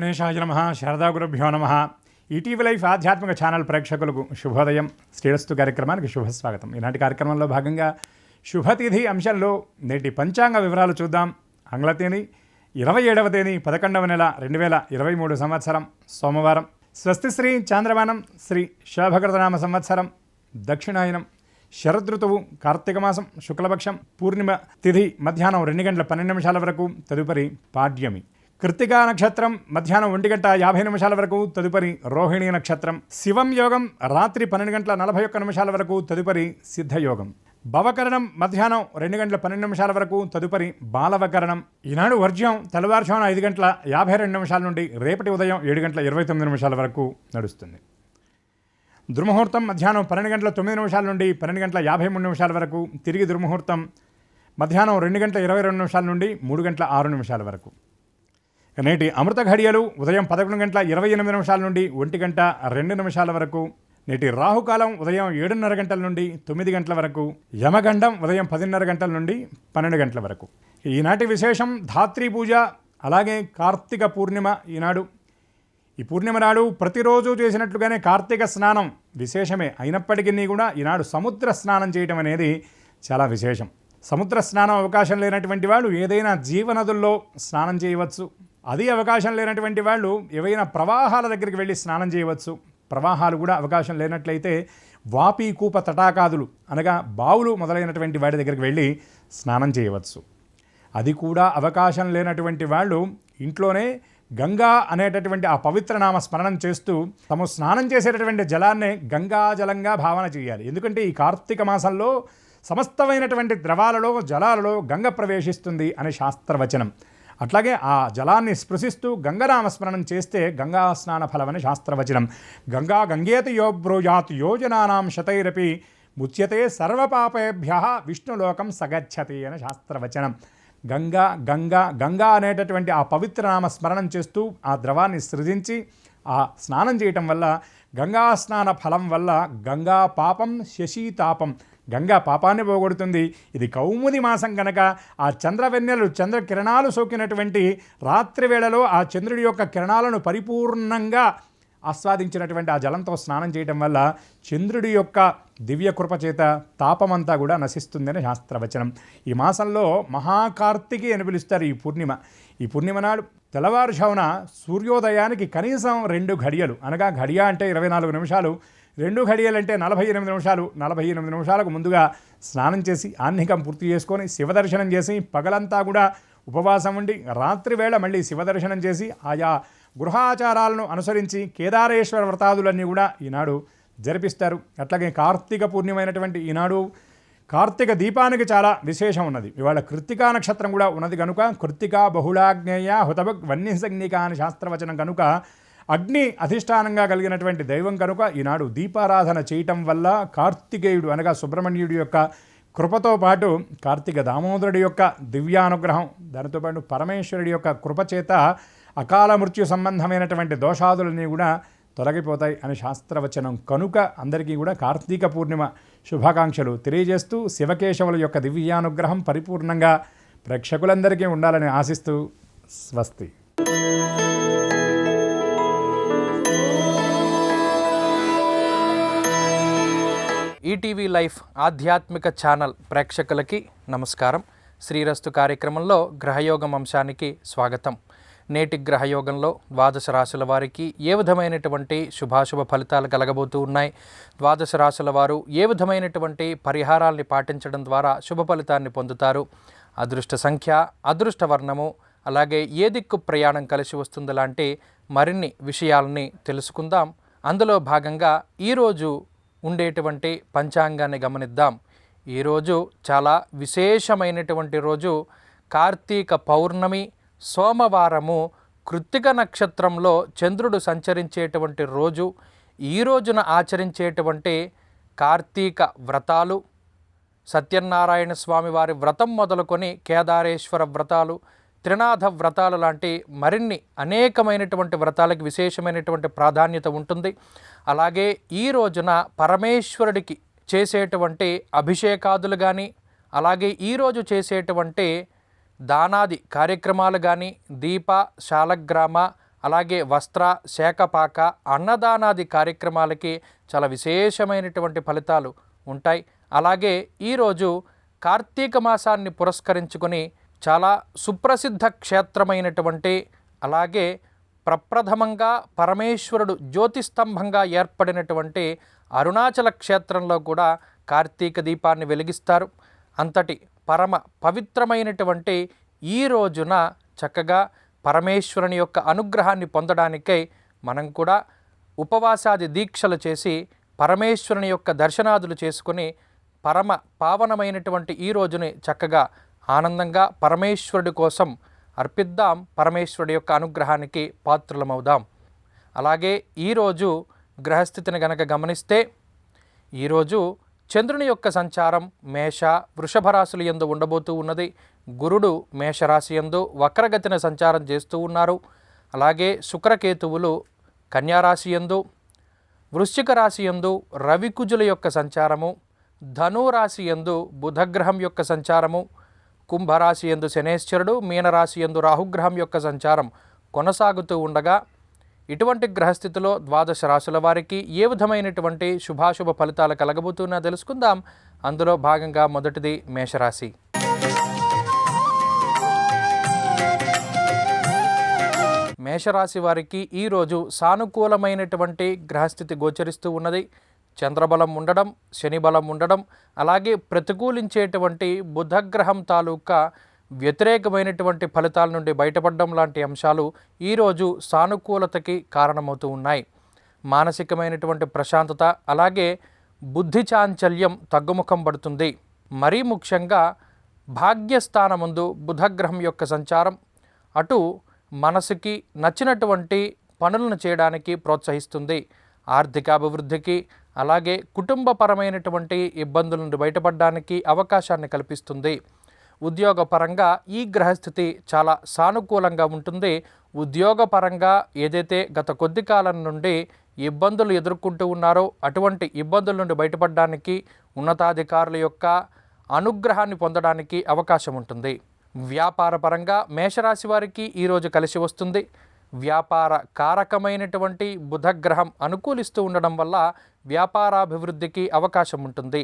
గణేశాయ నమః. శారదా గురుభ్యో నమః. ఈటీవీ లైఫ్ ఆధ్యాత్మిక ఛానల్ ప్రేక్షకులకు శుభోదయం. శ్రీరస్తు కార్యక్రమానికి శుభస్వాగతం. ఈనాటి కార్యక్రమంలో భాగంగా శుభతిథి అంశంలో నేటి పంచాంగ వివరాలు చూద్దాం. ఆంగ్ల తేదీ 27వ తేదీ 11వ నెల 2023 సంవత్సరం సోమవారం. స్వస్తి శ్రీ చాంద్రమానం శ్రీ శోభకృతనామ సంవత్సరం దక్షిణాయనం శరదృతువు కార్తీక మాసం శుక్లపక్షం పూర్ణిమ తిథి మధ్యాహ్నం 2 గంటల 12 నిమిషాల వరకు, తదుపరి పాడ్యమి. కృత్తికా నక్షత్రం మధ్యాహ్నం 1 గంట 50 నిమిషాల వరకు, తదుపరి రోహిణీ నక్షత్రం. శివం యోగం రాత్రి 12 గంటల 41 నిమిషాల వరకు, తదుపరి సిద్ధయోగం. భవకరణం మధ్యాహ్నం 2 గంటల 12 నిమిషాల వరకు, తదుపరి బాలవకరణం. ఈనాడు వర్జ్యం తెల్లవారుజామున 5 గంటల 52 నిమిషాల నుండి రేపటి ఉదయం 7 గంటల 29 నిమిషాల వరకు నడుస్తుంది. దుర్ముహూర్తం మధ్యాహ్నం 12 గంటల 9 నిమిషాల నుండి 12 గంటల 53 నిమిషాల వరకు, తిరిగి దుర్ముహూర్తం మధ్యాహ్నం 2 గంటల 22 నిమిషాల నుండి 3 గంటల 6 నిమిషాల వరకు. నేటి అమృత ఘడియలు ఉదయం 11 గంటల 28 నిమిషాల నుండి 1 గంట 2 నిమిషాల వరకు. నేటి రాహుకాలం ఉదయం 7:30 గంటల నుండి 9 గంటల వరకు. యమగండం ఉదయం 10:30 గంటల నుండి 12 గంటల వరకు. ఈనాటి విశేషం ధాత్రీ పూజ, అలాగే కార్తీక పూర్ణిమ. ఈనాడు ఈ పూర్ణిమ నాడు ప్రతిరోజు చేసినట్లుగానే కార్తీక స్నానం విశేషమే అయినప్పటికీ కూడా ఈనాడు సముద్ర స్నానం చేయటం అనేది చాలా విశేషం. సముద్ర స్నానం అవకాశం లేనటువంటి వాళ్ళు ఏదైనా జీవనదుల్లో స్నానం చేయవచ్చు. అది అవకాశం లేనటువంటి వాళ్ళు ఏవైనా ప్రవాహాల దగ్గరికి వెళ్ళి స్నానం చేయవచ్చు. ప్రవాహాలు కూడా అవకాశం లేనట్లయితే వాపి కూప తటాకాదులు అనగా బావులు మొదలైనటువంటి వాటి దగ్గరికి వెళ్ళి స్నానం చేయవచ్చు. అది కూడా అవకాశం లేనటువంటి వాళ్ళు ఇంట్లోనే గంగా అనేటటువంటి ఆ పవిత్ర నామ స్మరణం చేస్తూ తాము స్నానం చేసేటటువంటి జలాన్నే గంగాజలంగా భావన చేయాలి. ఎందుకంటే ఈ కార్తీక మాసంలో సమస్తమైనటువంటి ద్రవాలలో జలాలలో గంగ ప్రవేశిస్తుంది అనే శాస్త్రవచనం. అట్లాగే ఆ జలాన్ని స్పృశిస్తూ గంగనామస్మరణం చేస్తే గంగా స్నాన ఫలమని శాస్త్రవచనం. గంగా గంగేతి యో బ్రూయాత్ యోజనానాం శతైరపి ముచ్యతే సర్వపాపేభ్య విష్ణులోకం సగచ్చతి అని శాస్త్రవచనం. గంగా గంగా గంగా అనేటటువంటి ఆ పవిత్ర నామ స్మరణం చేస్తూ ఆ ద్రవాన్ని సృజించి ఆ స్నానం చేయటం వల్ల గంగా స్నాన ఫలం వల్ల గంగా పాపం శశీతాపం, గంగా పాపాన్ని పోగొడుతుంది. ఇది కౌముది మాసం కనుక ఆ చంద్రవెన్నెలు చంద్రకిరణాలు సోకినటువంటి రాత్రి వేళలో ఆ చంద్రుడి యొక్క కిరణాలను పరిపూర్ణంగా ఆస్వాదించినటువంటి ఆ జలంతో స్నానం చేయడం వల్ల చంద్రుడి యొక్క దివ్య కృప చేత తాపమంతా కూడా నశిస్తుందని శాస్త్రవచనం. ఈ మాసంలో మహాకార్తికి అని పిలుస్తారు ఈ పూర్ణిమ. ఈ పూర్ణిమ నాడు తెల్లవారుజామున సూర్యోదయానికి కనీసం 2 ఘడియలు అనగా ఘడియ అంటే 24 నిమిషాలు, 2 ఘడియలు అంటే 48 నిమిషాలు. 48 నిమిషాలకు ముందుగా స్నానం చేసి ఆహ్నికం పూర్తి చేసుకొని శివదర్శనం చేసి పగలంతా కూడా ఉపవాసం ఉండి రాత్రి వేళ మళ్ళీ శివదర్శనం చేసి ఆయా గృహాచారాలను అనుసరించి కేదారేశ్వర వ్రతాదులన్నీ కూడా ఈనాడు జరిపిస్తారు. అట్లాగే కార్తీక పూర్ణిమైనటువంటి ఈనాడు కార్తీక దీపానికి చాలా విశేషం ఉన్నది. ఇవాళ కృత్తికా నక్షత్రం కూడా ఉన్నది కనుక కృత్తికా బహుళాగ్నేయ హుతభగ్ వన్యసగ్నిక అని శాస్త్రవచనం కనుక అగ్ని అధిష్టానంగా కలిగినటువంటి దైవం కనుక ఈనాడు దీపారాధన చేయటం వల్ల కార్తికేయుడు అనగా సుబ్రహ్మణ్యుడి యొక్క కృపతో పాటు కార్తీక దామోదరుడి యొక్క దివ్యానుగ్రహం, దానితో పాటు పరమేశ్వరుడి యొక్క కృపచేత అకాల మృత్యు సంబంధమైనటువంటి దోషాదులన్నీ కూడా తొలగిపోతాయి అని శాస్త్రవచనం కనుక అందరికీ కూడా కార్తీక పూర్ణిమ శుభాకాంక్షలు తెలియజేస్తూ శివకేశవుల యొక్క దివ్యానుగ్రహం పరిపూర్ణంగా ప్రేక్షకులందరికీ ఉండాలని ఆశిస్తూ స్వస్తి. ఈటీవీ లైఫ్ ఆధ్యాత్మిక ఛానల్ ప్రేక్షకులకి నమస్కారం. శ్రీరస్తు కార్యక్రమంలో గ్రహయోగం అంశానికి స్వాగతం. నేటి గ్రహయోగంలో ద్వాదశ రాశుల వారికి ఏ విధమైనటువంటి శుభాశుభ ఫలితాలు కలగబోతూ ఉన్నాయి, ద్వాదశ రాశుల వారు ఏ విధమైనటువంటి పరిహారాల్ని పాటించడం ద్వారా శుభ ఫలితాన్ని పొందుతారు, అదృష్ట సంఖ్య, అదృష్ట వర్ణము, అలాగే ఏ దిక్కు ప్రయాణం కలిసి వస్తుంది లాంటి మరిన్ని విషయాలని తెలుసుకుందాం. అందులో భాగంగా ఈరోజు ఉండేటువంటి పంచాంగాన్ని గమనిద్దాం. ఈరోజు చాలా విశేషమైనటువంటి రోజు. కార్తీక పౌర్ణమి సోమవారము, కృత్తిక నక్షత్రంలో చంద్రుడు సంచరించేటువంటి రోజు. ఈ రోజున ఆచరించేటువంటి కార్తీక వ్రతాలు, సత్యనారాయణ స్వామి వారి వ్రతం మొదలుకొని కేదారేశ్వర వ్రతాలు, త్రినాథ వ్రతాలు లాంటి మరిన్ని అనేకమైనటువంటి వ్రతాలకు విశేషమైనటువంటి ప్రాధాన్యత ఉంటుంది. అలాగే ఈ రోజున పరమేశ్వరుడికి చేసేటువంటి అభిషేకాదులు కానీ, అలాగే ఈరోజు చేసేటువంటి దానాది కార్యక్రమాలు కానీ, దీప శాలగ్రామ అలాగే వస్త్ర శాఖపాక అన్నదానాది కార్యక్రమాలకి చాలా విశేషమైనటువంటి ఫలితాలు ఉంటాయి. అలాగే ఈరోజు కార్తీక మాసాన్ని పురస్కరించుకొని చాలా సుప్రసిద్ధ క్షేత్రమైనటువంటి అలాగే ప్రప్రథమంగా పరమేశ్వరుడు జ్యోతిస్తంభంగా ఏర్పడినటువంటి అరుణాచల క్షేత్రంలో కూడా కార్తీక దీపాన్ని వెలిగిస్తారు. అంతటి పరమ పవిత్రమైనటువంటి ఈ రోజున చక్కగా పరమేశ్వరుని యొక్క అనుగ్రహాన్ని పొందడానికై మనం కూడా ఉపవాసాది దీక్షలు చేసి పరమేశ్వరుని యొక్క దర్శనాదులు చేసుకుని పరమ పావనమైనటువంటి ఈ రోజుని చక్కగా ఆనందంగా పరమేశ్వరుడి కోసం అర్పిద్దాం. పరమేశ్వరుడి యొక్క అనుగ్రహానికి పాత్రులమవుదాం. అలాగే ఈరోజు గ్రహస్థితిని గనక గమనిస్తే ఈరోజు చంద్రుని యొక్క సంచారం మేష వృషభ రాశుల యందు ఉండబోతూ ఉన్నది. గురుడు మేషరాశి యందు వక్రగతిన సంచారం చేస్తూ ఉన్నారు. అలాగే శుక్రకేతువులు కన్యారాశి యందు, వృశ్చిక రాశి యందు రవికుజుల యొక్క సంచారము, ధనురాశి యందు బుధగ్రహం యొక్క సంచారము, కుంభరాశి యందు శనేశ్వరుడు, మీనరాశి యందు రాహుగ్రహం యొక్క సంచారం కొనసాగుతూ ఉండగా ఇటువంటి గ్రహస్థితిలో ద్వాదశ రాశుల వారికి ఏ విధమైనటువంటి శుభాశుభ ఫలితాలు కలగబోతున్నా తెలుసుకుందాం. అందులో భాగంగా మొదటిది మేషరాశి. మేషరాశి వారికి ఈరోజు సానుకూలమైనటువంటి గ్రహస్థితి గోచరిస్తూ ఉన్నది. చంద్రబలం ఉండడం, శని బలం ఉండడం, అలాగే ప్రతికూలించేటువంటి బుధగ్రహం తాలూకా వ్యతిరేకమైనటువంటి ఫలితాల నుండి బయటపడడం లాంటి అంశాలు ఈరోజు సానుకూలతకి కారణమవుతూ ఉన్నాయి. మానసికమైనటువంటి ప్రశాంతత అలాగే బుద్ధి చాంచల్యం తగ్గుముఖం పడుతుంది. మరీ ముఖ్యంగా భాగ్యస్థానముందు బుధగ్రహం యొక్క సంచారం అటు మనసుకి నచ్చినటువంటి పనులను చేయడానికి ప్రోత్సహిస్తుంది. ఆర్థికాభివృద్ధికి అలాగే కుటుంబపరమైనటువంటి ఇబ్బందుల నుండి బయటపడడానికి అవకాశాన్ని కల్పిస్తుంది. ఉద్యోగపరంగా ఈ గ్రహస్థితి చాలా సానుకూలంగా ఉంటుంది. ఉద్యోగపరంగా ఏదైతే గత కొద్ది కాలం నుండి ఇబ్బందులు ఎదుర్కొంటూ ఉన్నారో అటువంటి ఇబ్బందుల నుండి బయటపడడానికి ఉన్నతాధికారుల యొక్క అనుగ్రహాన్ని పొందడానికి అవకాశం ఉంటుంది. వ్యాపారపరంగా మేషరాశి వారికి ఈరోజు కలిసి వస్తుంది. వ్యాపార కారకమైనటువంటి బుధగ్రహం అనుకూలిస్తూ ఉండడం వల్ల వ్యాపారాభివృద్ధికి అవకాశం ఉంటుంది.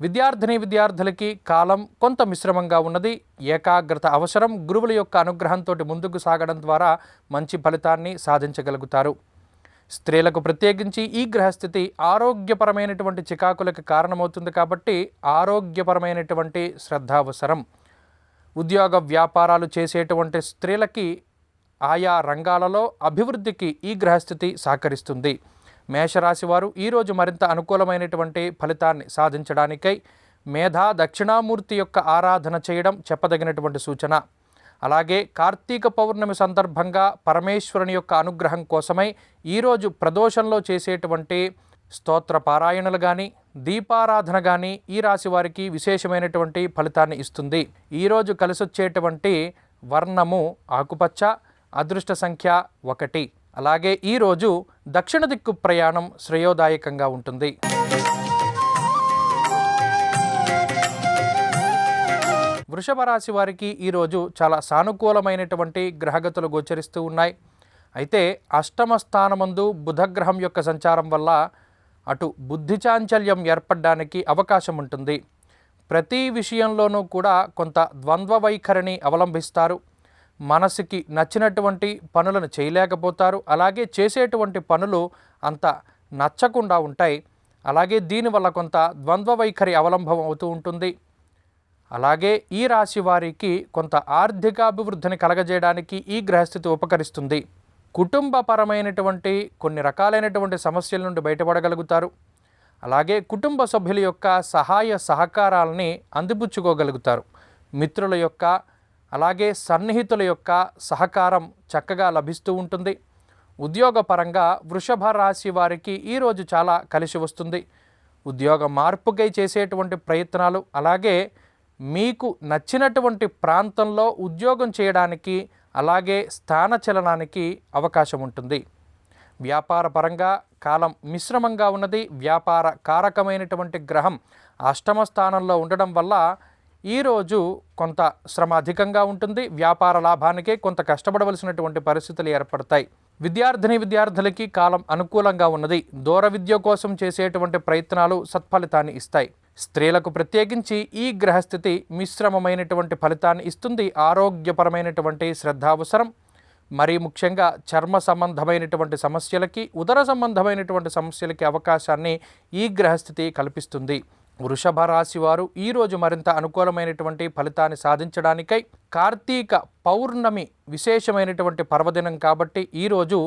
విద్యార్థులకి కాలం కొంత మిశ్రమంగా ఉన్నది. ఏకాగ్రత అవసరం. గురువుల యొక్క అనుగ్రహంతో ముందుకు సాగడం ద్వారా మంచి ఫలితాన్ని సాధించగలుగుతారు. స్త్రీలకు ప్రత్యేకించి ఈ గ్రహస్థితి ఆరోగ్యపరమైనటువంటి చికాకులకు కారణమవుతుంది కాబట్టి ఆరోగ్యపరమైనటువంటి శ్రద్ధ అవసరం. ఉద్యోగ వ్యాపారాలు చేసేటువంటి స్త్రీలకి ఆయా రంగాలలో అభివృద్ధికి ఈ గ్రహస్థితి సహకరిస్తుంది. మేషరాశి వారు ఈరోజు మరింత అనుకూలమైనటువంటి ఫలితాన్ని సాధించడానికై మేధా దక్షిణామూర్తి యొక్క ఆరాధన చేయడం చెప్పదగినటువంటి సూచన. అలాగే కార్తీక పౌర్ణమి సందర్భంగా పరమేశ్వరుని యొక్క అనుగ్రహం కోసమై ఈరోజు ప్రదోషంలో చేసేటువంటి స్తోత్ర పారాయణలు కానీ దీపారాధన కానీ ఈ రాశి వారికి విశేషమైనటువంటి ఫలితాన్ని ఇస్తుంది. ఈరోజు కలిసొచ్చేటువంటి వర్ణము ఆకుపచ్చ, అదృష్ట సంఖ్య 1. అలాగే ఈరోజు దక్షిణ దిక్కు ప్రయాణం శ్రేయోదాయకంగా ఉంటుంది. వృషభ రాశి వారికి ఈరోజు చాలా సానుకూలమైనటువంటి గ్రహగతులు గోచరిస్తూ ఉన్నాయి. అయితే అష్టమ స్థానమందు బుధగ్రహం యొక్క సంచారం వల్ల అటు బుద్ధి చాంచల్యం ఏర్పడడానికి అవకాశం ఉంటుంది. ప్రతి విషయంలోనూ కూడా కొంత ద్వంద్వ వైఖరిని అవలంబిస్తారు. మనసుకి నచ్చినటువంటి పనులను చేయలేకపోతారు. అలాగే చేసేటువంటి పనులు అంత నచ్చకుండా ఉంటాయి. అలాగే దీనివల్ల కొంత ద్వంద్వ వైఖరి అవలంబం అవుతూ ఉంటుంది. అలాగే ఈ రాశి వారికి కొంత ఆర్థికాభివృద్ధిని కలగజేయడానికి ఈ గ్రహస్థితి ఉపకరిస్తుంది. కుటుంబపరమైనటువంటి కొన్ని రకాలైనటువంటి సమస్యల నుండి బయటపడగలుగుతారు. అలాగే కుటుంబ సభ్యుల యొక్క సహాయ సహకారాలని అందిపుచ్చుకోగలుగుతారు. మిత్రుల యొక్క అలాగే సన్నిహితుల యొక్క సహకారం చక్కగా లభిస్తూ ఉంటుంది. ఉద్యోగపరంగా వృషభ రాశి వారికి ఈరోజు చాలా కలిసి వస్తుంది. ఉద్యోగ మార్పుకై చేసేటువంటి ప్రయత్నాలు అలాగే మీకు నచ్చినటువంటి ప్రాంతంలో ఉద్యోగం చేయడానికి అలాగే స్థానచలనానికి అవకాశం ఉంటుంది. వ్యాపార పరంగా కాలం మిశ్రమంగా ఉన్నది. వ్యాపార కారకమైనటువంటి గ్రహం అష్టమ స్థానంలో ఉండడం వల్ల ఈరోజు కొంత శ్రమ అధికంగా ఉంటుంది. వ్యాపార లాభానికే కొంత కష్టపడవలసినటువంటి పరిస్థితులు ఏర్పడతాయి. విద్యార్థులకి కాలం అనుకూలంగా ఉన్నది. దూర విద్య కోసం చేసేటువంటి ప్రయత్నాలు సత్ఫలితాన్ని ఇస్తాయి. స్త్రీలకు ప్రత్యేకించి ఈ గ్రహస్థితి మిశ్రమమైనటువంటి ఫలితాన్ని ఇస్తుంది. ఆరోగ్యపరమైనటువంటి శ్రద్ధ అవసరం. మరీ ముఖ్యంగా చర్మ సంబంధమైనటువంటి సమస్యలకి, ఉదర సంబంధమైనటువంటి సమస్యలకి అవకాశాన్ని ఈ గ్రహస్థితి కల్పిస్తుంది. వృషభ రాశి వారు ఈరోజు మరింత అనుకూలమైనటువంటి ఫలితాన్ని సాధించడానికై కార్తీక పౌర్ణమి విశేషమైనటువంటి పర్వదినం కాబట్టి ఈరోజు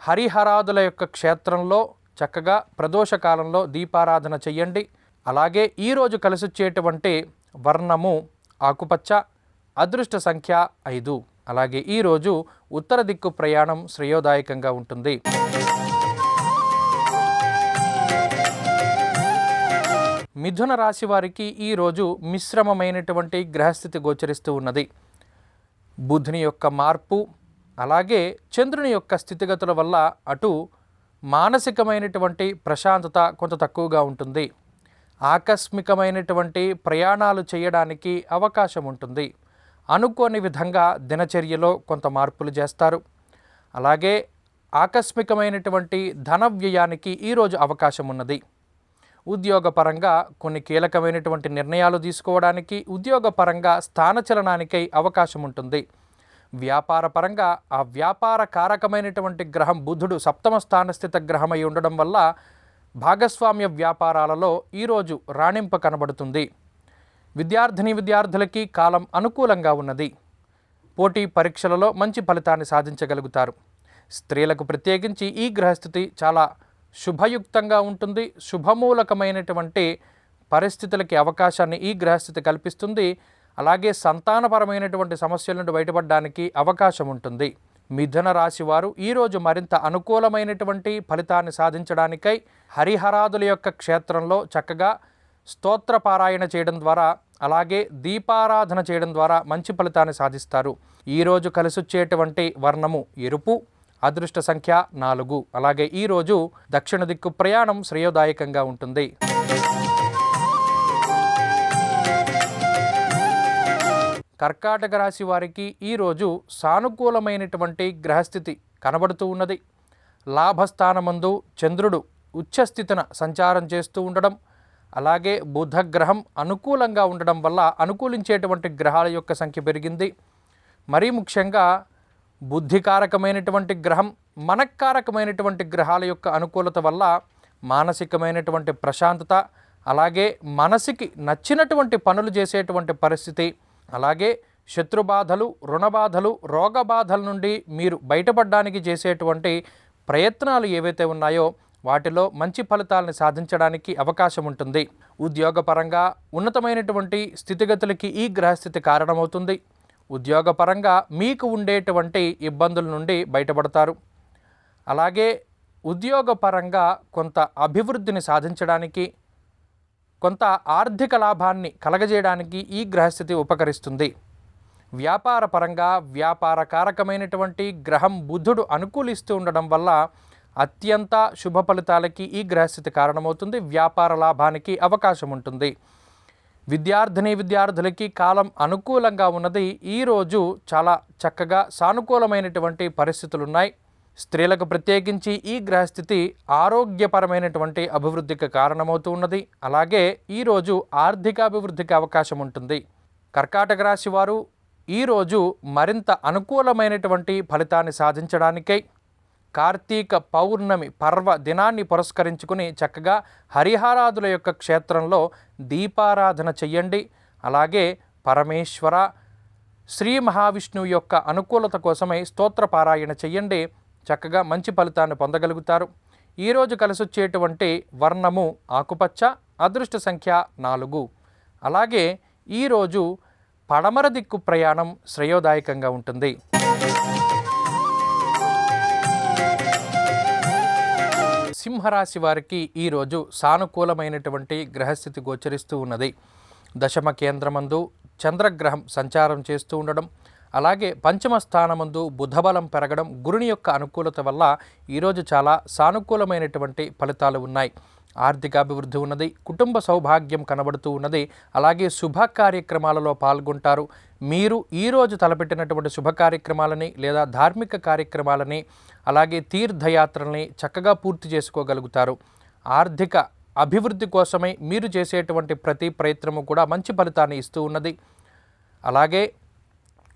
హరిహరాదుల యొక్క క్షేత్రంలో చక్కగా ప్రదోష కాలంలో దీపారాధన చెయ్యండి. అలాగే ఈరోజు కలిసొచ్చేటువంటి వర్ణము ఆకుపచ్చ, అదృష్ట సంఖ్య 5. అలాగే ఈరోజు ఉత్తర దిక్కు ప్రయాణం శ్రేయోదాయకంగా ఉంటుంది. మిథున రాశి వారికి ఈరోజు మిశ్రమమైనటువంటి గ్రహస్థితి గోచరిస్తూ ఉన్నది. బుధుని యొక్క మార్పు, అలాగే చంద్రుని యొక్క స్థితిగతుల వల్ల అటు మానసికమైనటువంటి ప్రశాంతత కొంత తక్కువగా ఉంటుంది. ఆకస్మికమైనటువంటి ప్రయాణాలు చేయడానికి అవకాశం ఉంటుంది. అనుకోని విధంగా దినచర్యలో కొంత మార్పులు చేస్తారు. అలాగే ఆకస్మికమైనటువంటి ధన వ్యయానికి ఈరోజు అవకాశం ఉన్నది. ఉద్యోగపరంగా కొన్ని కీలకమైనటువంటి నిర్ణయాలు తీసుకోవడానికి, ఉద్యోగపరంగా స్థానచలనానికై అవకాశం ఉంటుంది. వ్యాపారపరంగా ఆ వ్యాపార కారకమైనటువంటి గ్రహం బుధుడు సప్తమ స్థానస్థిత గ్రహమై ఉండడం వల్ల భాగస్వామ్య వ్యాపారాలలో ఈరోజు రాణింపు కనబడుతుంది. విద్యార్థులకి కాలం అనుకూలంగా ఉన్నది. పోటీ పరీక్షలలో మంచి ఫలితాన్ని సాధించగలుగుతారు. స్త్రీలకు ప్రత్యేకించి ఈ గ్రహస్థితి చాలా శుభయుక్తంగా ఉంటుంది. శుభమూలకమైనటువంటి పరిస్థితులకి అవకాశాన్ని ఈ గ్రహస్థితి కల్పిస్తుంది. అలాగే సంతానపరమైనటువంటి సమస్యల నుండి బయటపడడానికి అవకాశం ఉంటుంది. మిథున రాశి వారు ఈరోజు మరింత అనుకూలమైనటువంటి ఫలితాన్ని సాధించడానికై హరిహరాదుల యొక్క క్షేత్రంలో చక్కగా స్తోత్ర పారాయణ చేయడం ద్వారా, అలాగే దీపారాధన చేయడం ద్వారా మంచి ఫలితాన్ని సాధిస్తారు. ఈరోజు కలిసొచ్చేటువంటి వర్ణము ఎరుపు, అదృష్ట సంఖ్య 4. అలాగే ఈరోజు దక్షిణ దిక్కు ప్రయాణం శ్రేయోదాయకంగా ఉంటుంది. కర్కాటక రాశి వారికి ఈరోజు సానుకూలమైనటువంటి గ్రహస్థితి కనబడుతూ ఉన్నది. లాభస్థానమందు చంద్రుడు ఉచ్చస్థితిన సంచారం చేస్తూ ఉండడం, అలాగే బుధగ్రహం అనుకూలంగా ఉండడం వల్ల అనుకూలించేటువంటి గ్రహాల యొక్క సంఖ్య పెరిగింది. మరీ ముఖ్యంగా బుద్ధికారకమైనటువంటి గ్రహం, మనక్కారకమైనటువంటి గ్రహాల యొక్క అనుకూలత వల్ల మానసికమైనటువంటి ప్రశాంతత, అలాగే మనసుకి నచ్చినటువంటి పనులు చేసేటువంటి పరిస్థితి, అలాగే శత్రుబాధలు, రుణబాధలు, రోగబాధల నుండి మీరు బయటపడడానికి చేసేటువంటి ప్రయత్నాలు ఏవైతే ఉన్నాయో వాటిలో మంచి ఫలితాలను సాధించడానికి అవకాశం ఉంటుంది. ఉద్యోగపరంగా ఉన్నతమైనటువంటి స్థితిగతులకి ఈ గ్రహస్థితి కారణమవుతుంది. ఉద్యోగపరంగా మీకు ఉండేటువంటి ఇబ్బందుల నుండి బయటపడతారు. అలాగే ఉద్యోగపరంగా కొంత అభివృద్ధిని సాధించడానికి, కొంత ఆర్థిక లాభాన్ని కలగజేయడానికి ఈ గ్రహస్థితి ఉపకరిస్తుంది. వ్యాపార పరంగా వ్యాపార కారకమైనటువంటి గ్రహం బుధుడు అనుకూలిస్తూ ఉండడం వల్ల అత్యంత శుభ ఫలితాలకి ఈ గ్రహస్థితి కారణమవుతుంది. వ్యాపార లాభానికి అవకాశం ఉంటుంది. విద్యార్థులకి కాలం అనుకూలంగా ఉన్నది. ఈరోజు చాలా చక్కగా సానుకూలమైనటువంటి పరిస్థితులు ఉన్నాయి. స్త్రీలకు ప్రత్యేకించి ఈ గ్రహస్థితి ఆరోగ్యపరమైనటువంటి అభివృద్ధికి కారణమవుతూ ఉన్నది. అలాగే ఈరోజు ఆర్థికాభివృద్ధికి అవకాశం ఉంటుంది. కర్కాటక రాశి వారు ఈరోజు మరింత అనుకూలమైనటువంటి ఫలితాన్ని సాధించడానికై కార్తీక పౌర్ణమి పర్వ దినాన్ని పురస్కరించుకుని చక్కగా హరిహరాదుల యొక్క క్షేత్రంలో దీపారాధన చెయ్యండి. అలాగే పరమేశ్వర శ్రీ మహావిష్ణువు యొక్క అనుకూలత కోసమై స్తోత్ర పారాయణ చెయ్యండి. చక్కగా మంచి ఫలితాన్ని పొందగలుగుతారు. ఈరోజు కలిసొచ్చేటువంటి వర్ణము ఆకుపచ్చ, అదృష్ట సంఖ్య 4. అలాగే ఈరోజు పడమర దిక్కు ప్రయాణం శ్రేయోదాయకంగా ఉంటుంది. సింహరాశి వారికి ఈరోజు సానుకూలమైనటువంటి గ్రహస్థితి గోచరిస్తూ ఉన్నది. దశమ కేంద్రమందు చంద్రగ్రహం సంచారం చేస్తూ ఉండడం, అలాగే పంచమ స్థానమందు బుధబలం పెరగడం, గురుని యొక్క అనుకూలత వల్ల ఈరోజు చాలా సానుకూలమైనటువంటి ఫలితాలు ఉన్నాయి. ఆర్థిక అభివృద్ధి ఉన్నది, కుటుంబ సౌభాగ్యం కనబడుతూ ఉన్నది. అలాగే శుభ కార్యక్రమాలలో పాల్గొంటారు. మీరు ఈరోజు తలపెట్టినటువంటి శుభ కార్యక్రమాలని లేదా ధార్మిక కార్యక్రమాలని అలాగే తీర్థయాత్రల్ని చక్కగా పూర్తి చేసుకోగలుగుతారు. ఆర్థిక అభివృద్ధి కోసమై మీరు చేసేటువంటి ప్రతి ప్రయత్నము కూడా మంచి ఫలితాన్ని ఇస్తూ ఉన్నది. అలాగే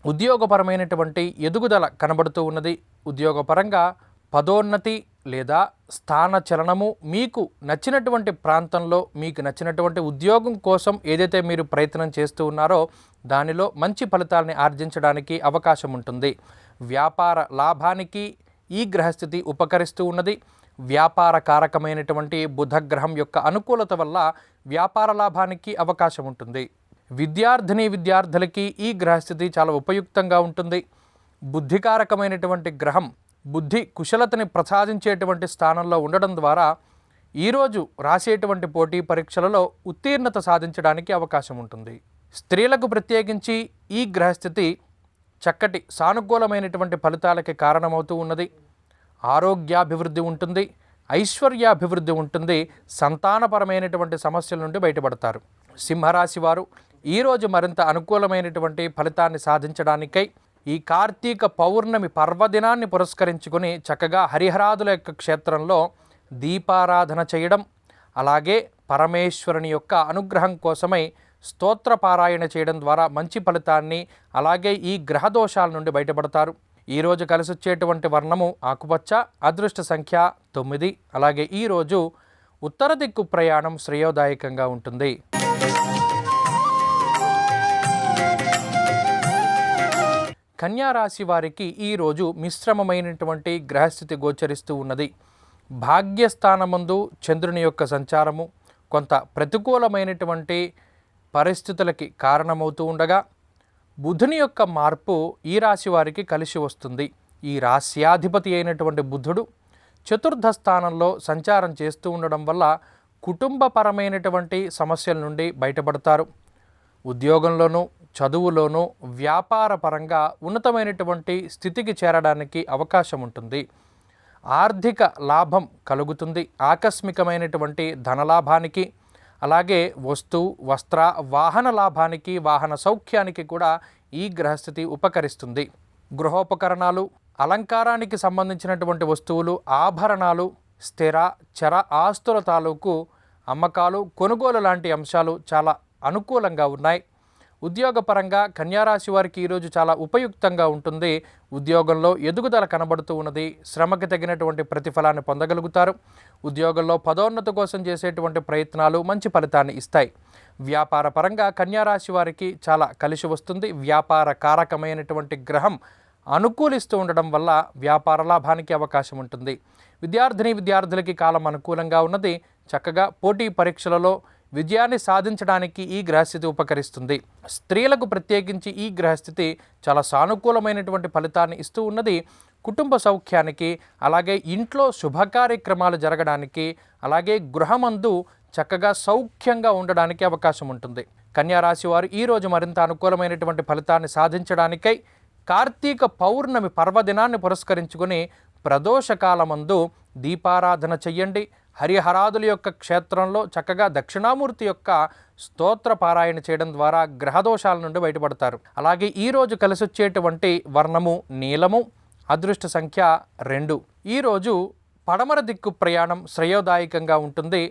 ఉద్యోగపరమైనటువంటి ఎదుగుదల కనబడుతూ ఉన్నది. ఉద్యోగపరంగా పదోన్నతి లేదా స్థాన చలనము, మీకు నచ్చినటువంటి ప్రాంతంలో మీకు నచ్చినటువంటి ఉద్యోగం కోసం ఏదైతే మీరు ప్రయత్నం చేస్తూ ఉన్నారో దానిలో మంచి ఫలితాలని ఆర్జించడానికి అవకాశం ఉంటుంది. వ్యాపార లాభానికి ఈ గ్రహస్థితి ఉపకరిస్తూ ఉన్నది. వ్యాపార కారకమైనటువంటి బుధగ్రహం యొక్క అనుకూలత వల్ల వ్యాపార లాభానికి అవకాశం ఉంటుంది. విద్యార్థులకి ఈ గ్రహస్థితి చాలా ఉపయుక్తంగా ఉంటుంది. బుద్ధికారకమైనటువంటి గ్రహం బుద్ధి కుశలతని ప్రసాదించేటువంటి స్థానంలో ఉండడం ద్వారా ఈరోజు రాసేటువంటి పోటీ పరీక్షలలో ఉత్తీర్ణత సాధించడానికి అవకాశం ఉంటుంది. స్త్రీలకు ప్రత్యేకించి ఈ గ్రహస్థితి చక్కటి సానుకూలమైనటువంటి ఫలితాలకి కారణమవుతూ ఉన్నది. ఆరోగ్యాభివృద్ధి ఉంటుంది, ఐశ్వర్యాభివృద్ధి ఉంటుంది, సంతానపరమైనటువంటి సమస్యల నుండి బయటపడతారు. సింహరాశి వారు ఈరోజు మరింత అనుకూలమైనటువంటి ఫలితాన్ని సాధించడానికై ఈ కార్తీక పౌర్ణమి పర్వదినాన్ని పురస్కరించుకొని చక్కగా హరిహరాదుల యొక్క క్షేత్రంలో దీపారాధన చేయడం, అలాగే పరమేశ్వరుని యొక్క అనుగ్రహం కోసమై స్తోత్రపారాయణ చేయడం ద్వారా మంచి ఫలితాన్ని అలాగే ఈ గ్రహదోషాల నుండి బయటపడతారు. ఈరోజు కలిసొచ్చేటువంటి వర్ణము ఆకుపచ్చ, అదృష్ట సంఖ్య 9. అలాగే ఈరోజు ఉత్తర దిక్కు ప్రయాణం శ్రేయోదాయకంగా ఉంటుంది. కన్యారాశి వారికి ఈరోజు మిశ్రమమైనటువంటి గ్రహస్థితి గోచరిస్తూ ఉన్నది. భాగ్యస్థానమందు చంద్రుని యొక్క సంచారము కొంత ప్రతికూలమైనటువంటి పరిస్థితులకి కారణమవుతూ ఉండగా బుధుని యొక్క మార్పు ఈ రాశి వారికి కలిసి వస్తుంది. ఈ రాశ్యాధిపతి అయినటువంటి బుధుడు చతుర్థ స్థానంలో సంచారం చేస్తూ ఉండడం వల్ల కుటుంబపరమైనటువంటి సమస్యల నుండి బయటపడతారు. ఉద్యోగంలోనూ చదువులోనూ వ్యాపార పరంగా ఉన్నతమైనటువంటి స్థితికి చేరడానికి అవకాశం ఉంటుంది. ఆర్థిక లాభం కలుగుతుంది. ఆకస్మికమైనటువంటి ధనలాభానికి అలాగే వస్తు వస్త్ర వాహన లాభానికి వాహన సౌఖ్యానికి కూడా ఈ గ్రహస్థితి ఉపకరిస్తుంది. గృహోపకరణాలు, అలంకారానికి సంబంధించినటువంటి వస్తువులు, ఆభరణాలు, స్థిర చర ఆస్తుల తాలూకు అమ్మకాలు, కొనుగోలు లాంటి అంశాలు చాలా అనుకూలంగా ఉన్నాయి. ఉద్యోగపరంగా కన్యారాశి వారికి ఈరోజు చాలా ఉపయుక్తంగా ఉంటుంది. ఉద్యోగంలో ఎదుగుదల కనబడుతూ ఉన్నది. శ్రమకి తగినటువంటి ప్రతిఫలాన్ని పొందగలుగుతారు. ఉద్యోగంలో పదోన్నతి కోసం చేసేటువంటి ప్రయత్నాలు మంచి ఫలితాన్ని ఇస్తాయి. వ్యాపార పరంగా కన్యారాశి వారికి చాలా కలిసి వస్తుంది. వ్యాపార కారకమైనటువంటి గ్రహం అనుకూలిస్తూ ఉండడం వల్ల వ్యాపార లాభానికి అవకాశం ఉంటుంది. విద్యార్థులకి కాలం అనుకూలంగా ఉన్నది. చక్కగా పోటీ పరీక్షలలో విజయాన్ని సాధించడానికి ఈ గ్రహస్థితి ఉపకరిస్తుంది. స్త్రీలకు ప్రత్యేకించి ఈ గ్రహస్థితి చాలా సానుకూలమైనటువంటి ఫలితాన్ని ఇస్తూ ఉన్నది. కుటుంబ సౌఖ్యానికి అలాగే ఇంట్లో శుభకార్యక్రమాలు జరగడానికి అలాగే గృహమందు చక్కగా సౌఖ్యంగా ఉండడానికి అవకాశం ఉంటుంది. కన్యారాశి వారు ఈరోజు మరింత అనుకూలమైనటువంటి ఫలితాన్ని సాధించడానికై కార్తీక పౌర్ణమి పర్వదినాన్ని పురస్కరించుకొని ప్రదోషకాలమందు దీపారాధన చెయ్యండి. హరిహరాదుల యొక్క క్షేత్రంలో చక్కగా దక్షిణామూర్తి యొక్క స్తోత్ర పారాయణ చేయడం ద్వారా గ్రహదోషాల నుండి బయటపడతారు. అలాగే ఈరోజు కలిసొచ్చేటువంటి వర్ణము నీలము, అదృష్ట సంఖ్య 2. ఈరోజు పడమర దిక్కు ప్రయాణం శ్రేయోదాయకంగా ఉంటుంది.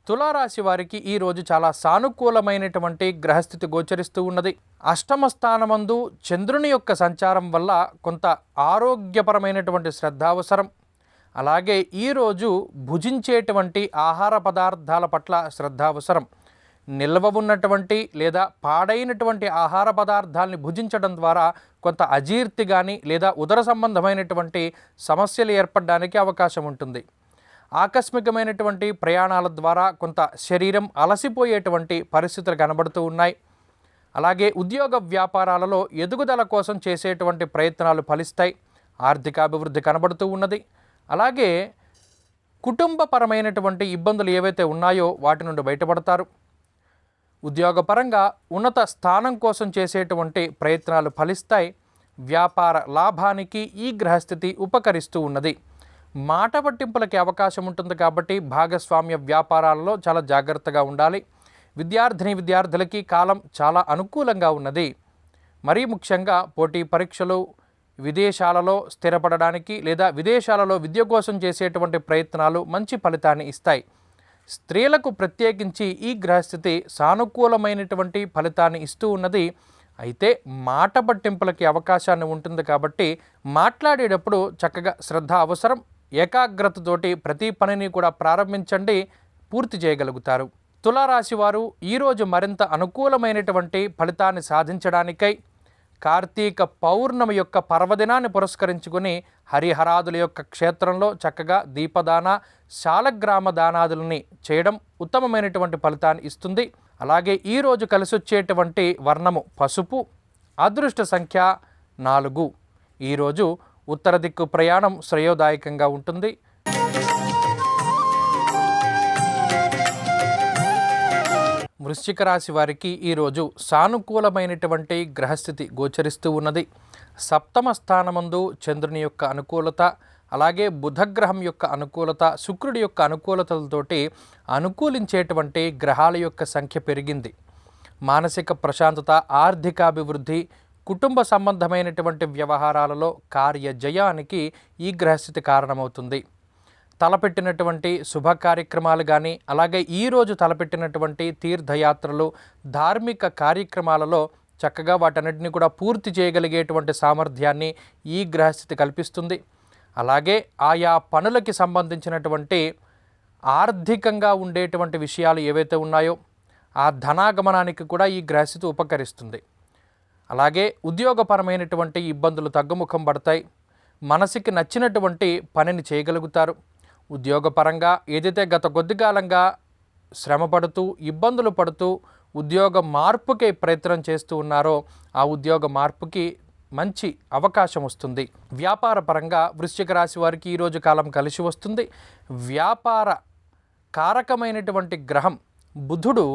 తులారాశి వారికి ఈరోజు చాలా సానుకూలమైనటువంటి గ్రహస్థితి గోచరిస్తూ ఉన్నది. అష్టమ స్థానమందు చంద్రుని యొక్క సంచారం వల్ల కొంత ఆరోగ్యపరమైనటువంటి శ్రద్ధ అవసరం. అలాగే ఈరోజు భుజించేటువంటి ఆహార పదార్థాల పట్ల శ్రద్ధ అవసరం. నిల్వ ఉన్నటువంటి లేదా పాడైనటువంటి ఆహార పదార్థాలని భుజించడం ద్వారా కొంత అజీర్తి కానీ లేదా ఉదర సంబంధమైనటువంటి సమస్యలు ఏర్పడడానికి అవకాశం ఉంటుంది. ఆకస్మికమైనటువంటి ప్రయాణాల ద్వారా కొంత శరీరం అలసిపోయేటువంటి పరిస్థితులు కనబడుతూ ఉన్నాయి. అలాగే ఉద్యోగ వ్యాపారాలలో ఎదుగుదల కోసం చేసేటువంటి ప్రయత్నాలు ఫలిస్తాయి. ఆర్థికాభివృద్ధి కనబడుతూ ఉన్నది. అలాగే కుటుంబపరమైనటువంటి ఇబ్బందులు ఏవైతే ఉన్నాయో వాటి నుండి బయటపడతారు. ఉద్యోగపరంగా ఉన్నత స్థానం కోసం చేసేటువంటి ప్రయత్నాలు ఫలిస్తాయి. వ్యాపార లాభానికి ఈ గ్రహస్థితి ఉపకరిస్తూ ఉన్నది. మాట పట్టింపులకి అవకాశం ఉంటుంది కాబట్టి భాగస్వామ్య వ్యాపారాలలో చాలా జాగ్రత్తగా ఉండాలి. విద్యార్థులకి కాలం చాలా అనుకూలంగా ఉన్నది. మరీ ముఖ్యంగా పోటీ పరీక్షలు, విదేశాలలో స్థిరపడడానికి లేదా విదేశాలలో విద్య కోసం చేసేటువంటి ప్రయత్నాలు మంచి ఫలితాన్ని ఇస్తాయి. స్త్రీలకు ప్రత్యేకించి ఈ గ్రహస్థితి సానుకూలమైనటువంటి ఫలితాన్ని ఇస్తూ ఉన్నది. అయితే మాట పట్టింపులకి అవకాశాన్ని ఉంటుంది కాబట్టి మాట్లాడేటప్పుడు చక్కగా శ్రద్ధ అవసరం. ఏకాగ్రతతోటి ప్రతి పనిని కూడా ప్రారంభించండి, పూర్తి చేయగలుగుతారు. తులారాశి వారు ఈరోజు మరింత అనుకూలమైనటువంటి ఫలితాన్ని సాధించడానికై కార్తీక పౌర్ణమి యొక్క పర్వదినాన్ని పురస్కరించుకుని హరిహరాదుల యొక్క క్షేత్రంలో చక్కగా దీపదాన, శాలగ్రామ దానాదులని చేయడం ఉత్తమమైనటువంటి ఫలితాన్ని ఇస్తుంది. అలాగే ఈరోజు కలిసొచ్చేటువంటి వర్ణము పసుపు, అదృష్ట సంఖ్య 4. ఈరోజు ఉత్తర దిక్కు ప్రయాణం శ్రేయోదాయకంగా ఉంటుంది. వృశ్చిక రాశి వారికి ఈరోజు సానుకూలమైనటువంటి గ్రహస్థితి గోచరిస్తూ ఉన్నది. సప్తమ స్థానమందు చంద్రుని యొక్క అనుకూలత, అలాగే బుధగ్రహం యొక్క అనుకూలత, శుక్రుడి యొక్క అనుకూలతలతోటి అనుకూలించేటువంటి గ్రహాల యొక్క సంఖ్య పెరిగింది. మానసిక ప్రశాంతత, ఆర్థికాభివృద్ధి, కుటుంబ సంబంధమైనటువంటి వ్యవహారాలలో కార్యజయానికి ఈ గ్రహస్థితి కారణమవుతుంది. తలపెట్టినటువంటి శుభ కార్యక్రమాలు కానీ, అలాగే ఈరోజు తలపెట్టినటువంటి తీర్థయాత్రలు, ధార్మిక కార్యక్రమాలలో చక్కగా వాటన్నిటిని కూడా పూర్తి చేయగలిగేటువంటి సామర్థ్యాన్ని ఈ గ్రహస్థితి కల్పిస్తుంది. అలాగే ఆయా పనులకి సంబంధించినటువంటి ఆర్థికంగా ఉండేటువంటి విషయాలు ఏవైతే ఉన్నాయో ఆ ధనాగమనానికి కూడా ఈ గ్రహస్థితి ఉపకరిస్తుంది. అలాగే ఉద్యోగపరమైనటువంటి ఇబ్బందులు తగ్గుముఖం పడతాయి. మనసుకి నచ్చినటువంటి పనిని చేయగలుగుతారు. ఉద్యోగపరంగా ఏదైతే గత కొద్ది కాలంగా శ్రమపడుతూ ఇబ్బందులు పడుతూ ఉద్యోగ మార్పుకి ప్రయత్నం చేస్తూ ఉన్నారో ఆ ఉద్యోగ మార్పుకి మంచి అవకాశం వస్తుంది. వ్యాపార పరంగా వృశ్చిక రాశి వారికి ఈరోజు కాలం కలిసి వస్తుంది. వ్యాపార కారకమైనటువంటి గ్రహం బుధుడు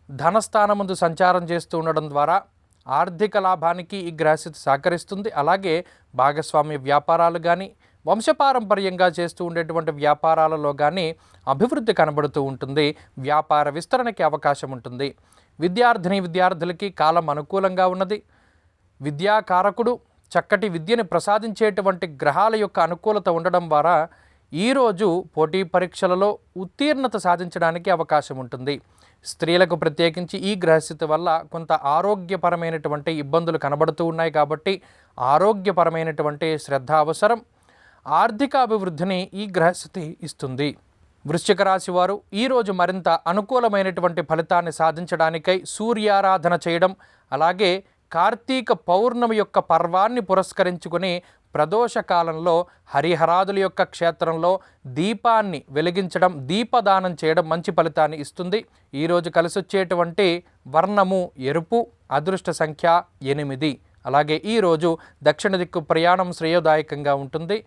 ధనస్థానముందు సంచారం చేస్తూ ఉండడం ద్వారా ఆర్థిక లాభానికి ఈ గ్రహస్థితి సహకరిస్తుంది. అలాగే భాగస్వామ్య వ్యాపారాలు కానీ, వంశపారంపర్యంగా చేస్తూ ఉండేటువంటి వ్యాపారాలలో కానీ అభివృద్ధి కనబడుతూ ఉంటుంది. వ్యాపార విస్తరణకి అవకాశం ఉంటుంది. విద్యార్థులకి కాలం అనుకూలంగా ఉన్నది. విద్యాకారకుడు చక్కటి విద్యని ప్రసాదించేటువంటి గ్రహాల యొక్క అనుకూలత ఉండడం ద్వారా ఈరోజు పోటీ పరీక్షలలో ఉత్తీర్ణత సాధించడానికి అవకాశం ఉంటుంది. స్త్రీలకు ప్రత్యేకించి ఈ గ్రహస్థితి వల్ల కొంత ఆరోగ్యపరమైనటువంటి ఇబ్బందులు కనబడుతూ ఉన్నాయి కాబట్టి ఆరోగ్యపరమైనటువంటి శ్రద్ధ అవసరం. ఆర్థిక అభివృద్ధిని ఈ గ్రహస్థితి ఇస్తుంది. వృశ్చిక రాశి వారు ఈరోజు మరింత అనుకూలమైనటువంటి ఫలితాన్ని సాధించడానికై సూర్యారాధన చేయడం, అలాగే కార్తీక పౌర్ణమి యొక్క పర్వాన్ని పురస్కరించుకుని ప్రదోష కాలంలో హరిహరాదుల యొక్క క్షేత్రంలో దీపాన్ని వెలిగించడం, దీపదానం చేయడం మంచి ఫలితాన్ని ఇస్తుంది. ఈరోజు కలిసొచ్చేటువంటి వర్ణము ఎరుపు, అదృష్ట సంఖ్య 8. అలాగే ఈరోజు దక్షిణ దిక్కు ప్రయాణం శ్రేయోదాయకంగా ఉంటుంది.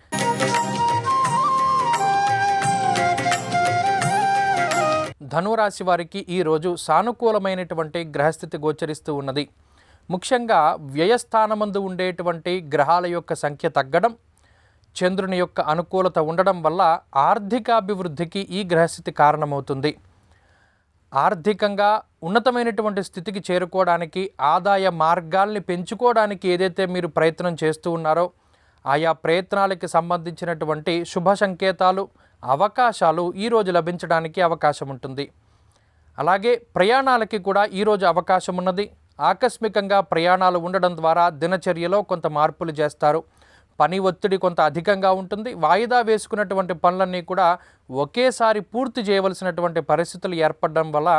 ధనురాశి వారికి ఈరోజు సానుకూలమైనటువంటి గ్రహస్థితి గోచరిస్తూ ఉన్నది. ముఖ్యంగా వ్యయస్థానమందు ఉండేటువంటి గ్రహాల యొక్క సంఖ్య తగ్గడం, చంద్రుని యొక్క అనుకూలత ఉండడం వల్ల ఆర్థికాభివృద్ధికి ఈ గ్రహస్థితి కారణమవుతుంది. ఆర్థికంగా ఉన్నతమైనటువంటి స్థితికి చేరుకోవడానికి, ఆదాయ మార్గాల్ని పెంచుకోవడానికి ఏదైతే మీరు ప్రయత్నం చేస్తూ ఉన్నారో ఆయా ప్రయత్నాలకి సంబంధించినటువంటి శుభ సంకేతాలు, అవకాశాలు ఈరోజు లభించడానికి అవకాశం ఉంటుంది. అలాగే ప్రయాణాలకి కూడా ఈరోజు అవకాశం ఉన్నది. ఆకస్మికంగా ప్రయాణాలు ఉండడం ద్వారా దినచర్యలో కొంత మార్పులు చేస్తారు. పని ఒత్తిడి కొంత అధికంగా ఉంటుంది. వాయిదా వేసుకున్నటువంటి పనులన్నీ కూడా ఒకేసారి పూర్తి చేయవలసినటువంటి పరిస్థితులు ఏర్పడడం వల్ల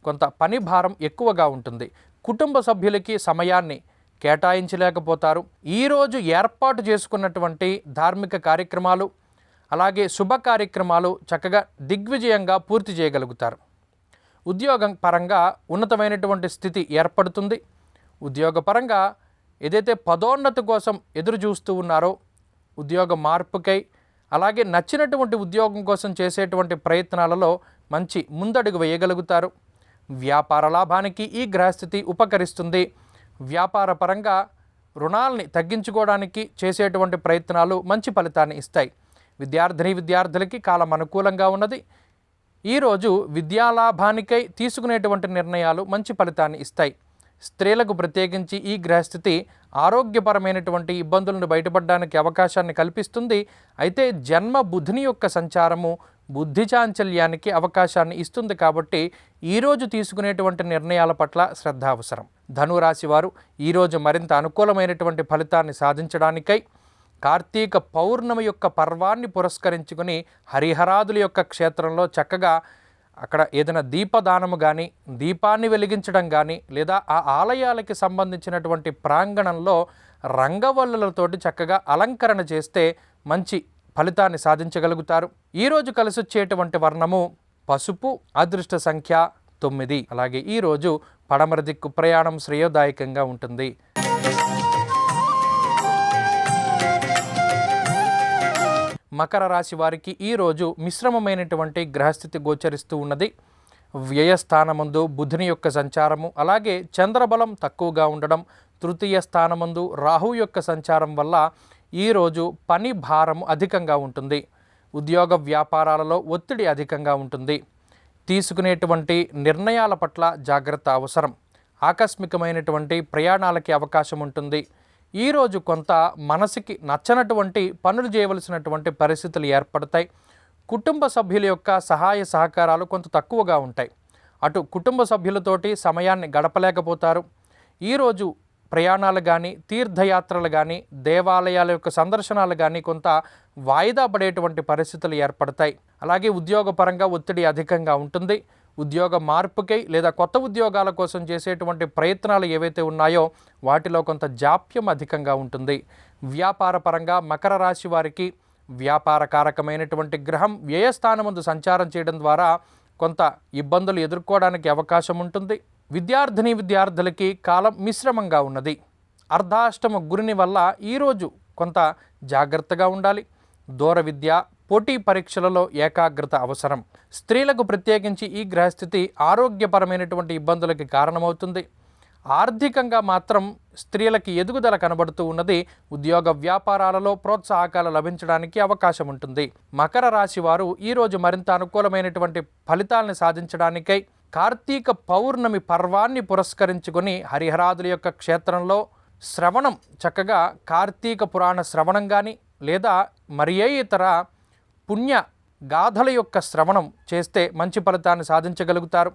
కొంత పని భారం ఎక్కువగా ఉంటుంది. కుటుంబ సభ్యులకి సమయాన్ని కేటాయించలేకపోతారు. ఈరోజు ఏర్పాటు చేసుకున్నటువంటి ధార్మిక కార్యక్రమాలు, అలాగే శుభ కార్యక్రమాలు చక్కగా దిగ్విజయంగా పూర్తి చేయగలుగుతారు. ఉద్యోగం పరంగా ఉన్నతమైనటువంటి స్థితి ఏర్పడుతుంది. ఉద్యోగపరంగా ఏదైతే పదోన్నతి కోసం ఎదురు చూస్తూ ఉన్నారో ఉద్యోగ మార్పుకై, అలాగే నచ్చినటువంటి ఉద్యోగం కోసం చేసేటువంటి ప్రయత్నాలలో మంచి ముందడుగు వేయగలుగుతారు. వ్యాపార లాభానికి ఈ గ్రహస్థితి ఉపకరిస్తుంది. వ్యాపార పరంగా రుణాలని తగ్గించుకోవడానికి చేసేటువంటి ప్రయత్నాలు మంచి ఫలితాన్ని ఇస్తాయి. విద్యార్థులకి కాలం అనుకూలంగా ఉన్నది. ఈరోజు విద్యాలాభానికై తీసుకునేటువంటి నిర్ణయాలు మంచి ఫలితాన్ని ఇస్తాయి. స్త్రీలకు ప్రత్యేకించి ఈ గ్రహస్థితి ఆరోగ్యపరమైనటువంటి ఇబ్బందులను బయటపడడానికి అవకాశాన్ని కల్పిస్తుంది. అయితే జన్మ బుధుని యొక్క సంచారము బుద్ధి చాంచల్యానికి అవకాశాన్ని ఇస్తుంది. కాబట్టి ఈరోజు తీసుకునేటువంటి నిర్ణయాల పట్ల శ్రద్ధ అవసరం. ధనురాశి వారు ఈరోజు మరింత అనుకూలమైనటువంటి ఫలితాన్ని సాధించడానికై కార్తీక పౌర్ణమి యొక్క పర్వాన్ని పురస్కరించుకుని హరిహరాదుల యొక్క క్షేత్రంలో చక్కగా అక్కడ ఏదైనా దీపదానము కానీ, దీపాన్ని వెలిగించడం కానీ, లేదా ఆ ఆలయాలకి సంబంధించినటువంటి ప్రాంగణంలో రంగవల్లులతోటి చక్కగా అలంకరణ చేస్తే మంచి ఫలితాన్ని సాధించగలుగుతారు. ఈరోజు కలిసొచ్చేటువంటి వర్ణము పసుపు, అదృష్ట సంఖ్య 9. అలాగే ఈరోజు పడమర దిక్కు ప్రయాణం శ్రేయోదాయకంగా ఉంటుంది. మకర రాశి వారికి ఈరోజు మిశ్రమమైనటువంటి గ్రహస్థితి గోచరిస్తూ ఉన్నది. వ్యయస్థానమందు బుధుని యొక్క సంచారము, అలాగే చంద్రబలం తక్కువగా ఉండడం, తృతీయ స్థానమందు రాహు యొక్క సంచారం వల్ల ఈరోజు పని భారము అధికంగా ఉంటుంది. ఉద్యోగ వ్యాపారాలలో ఒత్తిడి అధికంగా ఉంటుంది. తీసుకునేటువంటి నిర్ణయాల పట్ల జాగ్రత్త అవసరం. ఆకస్మికమైనటువంటి ప్రయాణాలకి అవకాశం ఉంటుంది. ఈరోజు కొంత మనసుకి నచ్చనటువంటి పనులు చేయవలసినటువంటి పరిస్థితులు ఏర్పడతాయి. కుటుంబ సభ్యుల యొక్క సహాయ సహకారాలు కొంత తక్కువగా ఉంటాయి. అటు కుటుంబ సభ్యులతోటి సమయాన్ని గడపలేకపోతారు. ఈరోజు ప్రయాణాలు కానీ, తీర్థయాత్రలు కానీ, దేవాలయాల యొక్క సందర్శనాలు కానీ కొంత వాయిదా పడేటువంటి పరిస్థితులు ఏర్పడతాయి. అలాగే ఉద్యోగపరంగా ఒత్తిడి అధికంగా ఉంటుంది. ఉద్యోగ మార్పుకై లేదా కొత్త ఉద్యోగాల కోసం చేసేటువంటి ప్రయత్నాలు ఏవైతే ఉన్నాయో వాటిలో కొంత జాప్యం అధికంగా ఉంటుంది. వ్యాపార పరంగా మకర రాశి వారికి వ్యాపారకారకమైనటువంటి గ్రహం వ్యయస్థానమందు సంచారం చేయడం ద్వారా కొంత ఇబ్బందులు ఎదుర్కోవడానికి అవకాశం ఉంటుంది. విద్యార్థులకి కాలం మిశ్రమంగా ఉన్నది. అర్ధాష్టమ గురుని వల్ల ఈరోజు కొంత జాగ్రత్తగా ఉండాలి. దూర విద్య, పోటీ పరీక్షలలో ఏకాగ్రత అవసరం. స్త్రీలకు ప్రత్యేకించి ఈ గ్రహస్థితి ఆరోగ్యపరమైనటువంటి ఇబ్బందులకి కారణమవుతుంది. ఆర్థికంగా మాత్రం స్త్రీలకి ఎదుగుదల కనబడుతూ ఉన్నది. ఉద్యోగ వ్యాపారాలలో ప్రోత్సాహకాలు లభించడానికి అవకాశం ఉంటుంది. మకర రాశి వారు ఈరోజు మరింత అనుకూలమైనటువంటి ఫలితాలను సాధించడానికై కార్తీక పౌర్ణమి పర్వాన్ని పురస్కరించుకొని హరిహరాదుల యొక్క క్షేత్రంలో శ్రవణం, చక్కగా కార్తీక పురాణ శ్రవణం కానీ లేదా మరి ఏ ఇతర పుణ్య గాథల యొక్క శ్రవణం చేస్తే మంచి ఫలితాన్ని సాధించగలుగుతారు.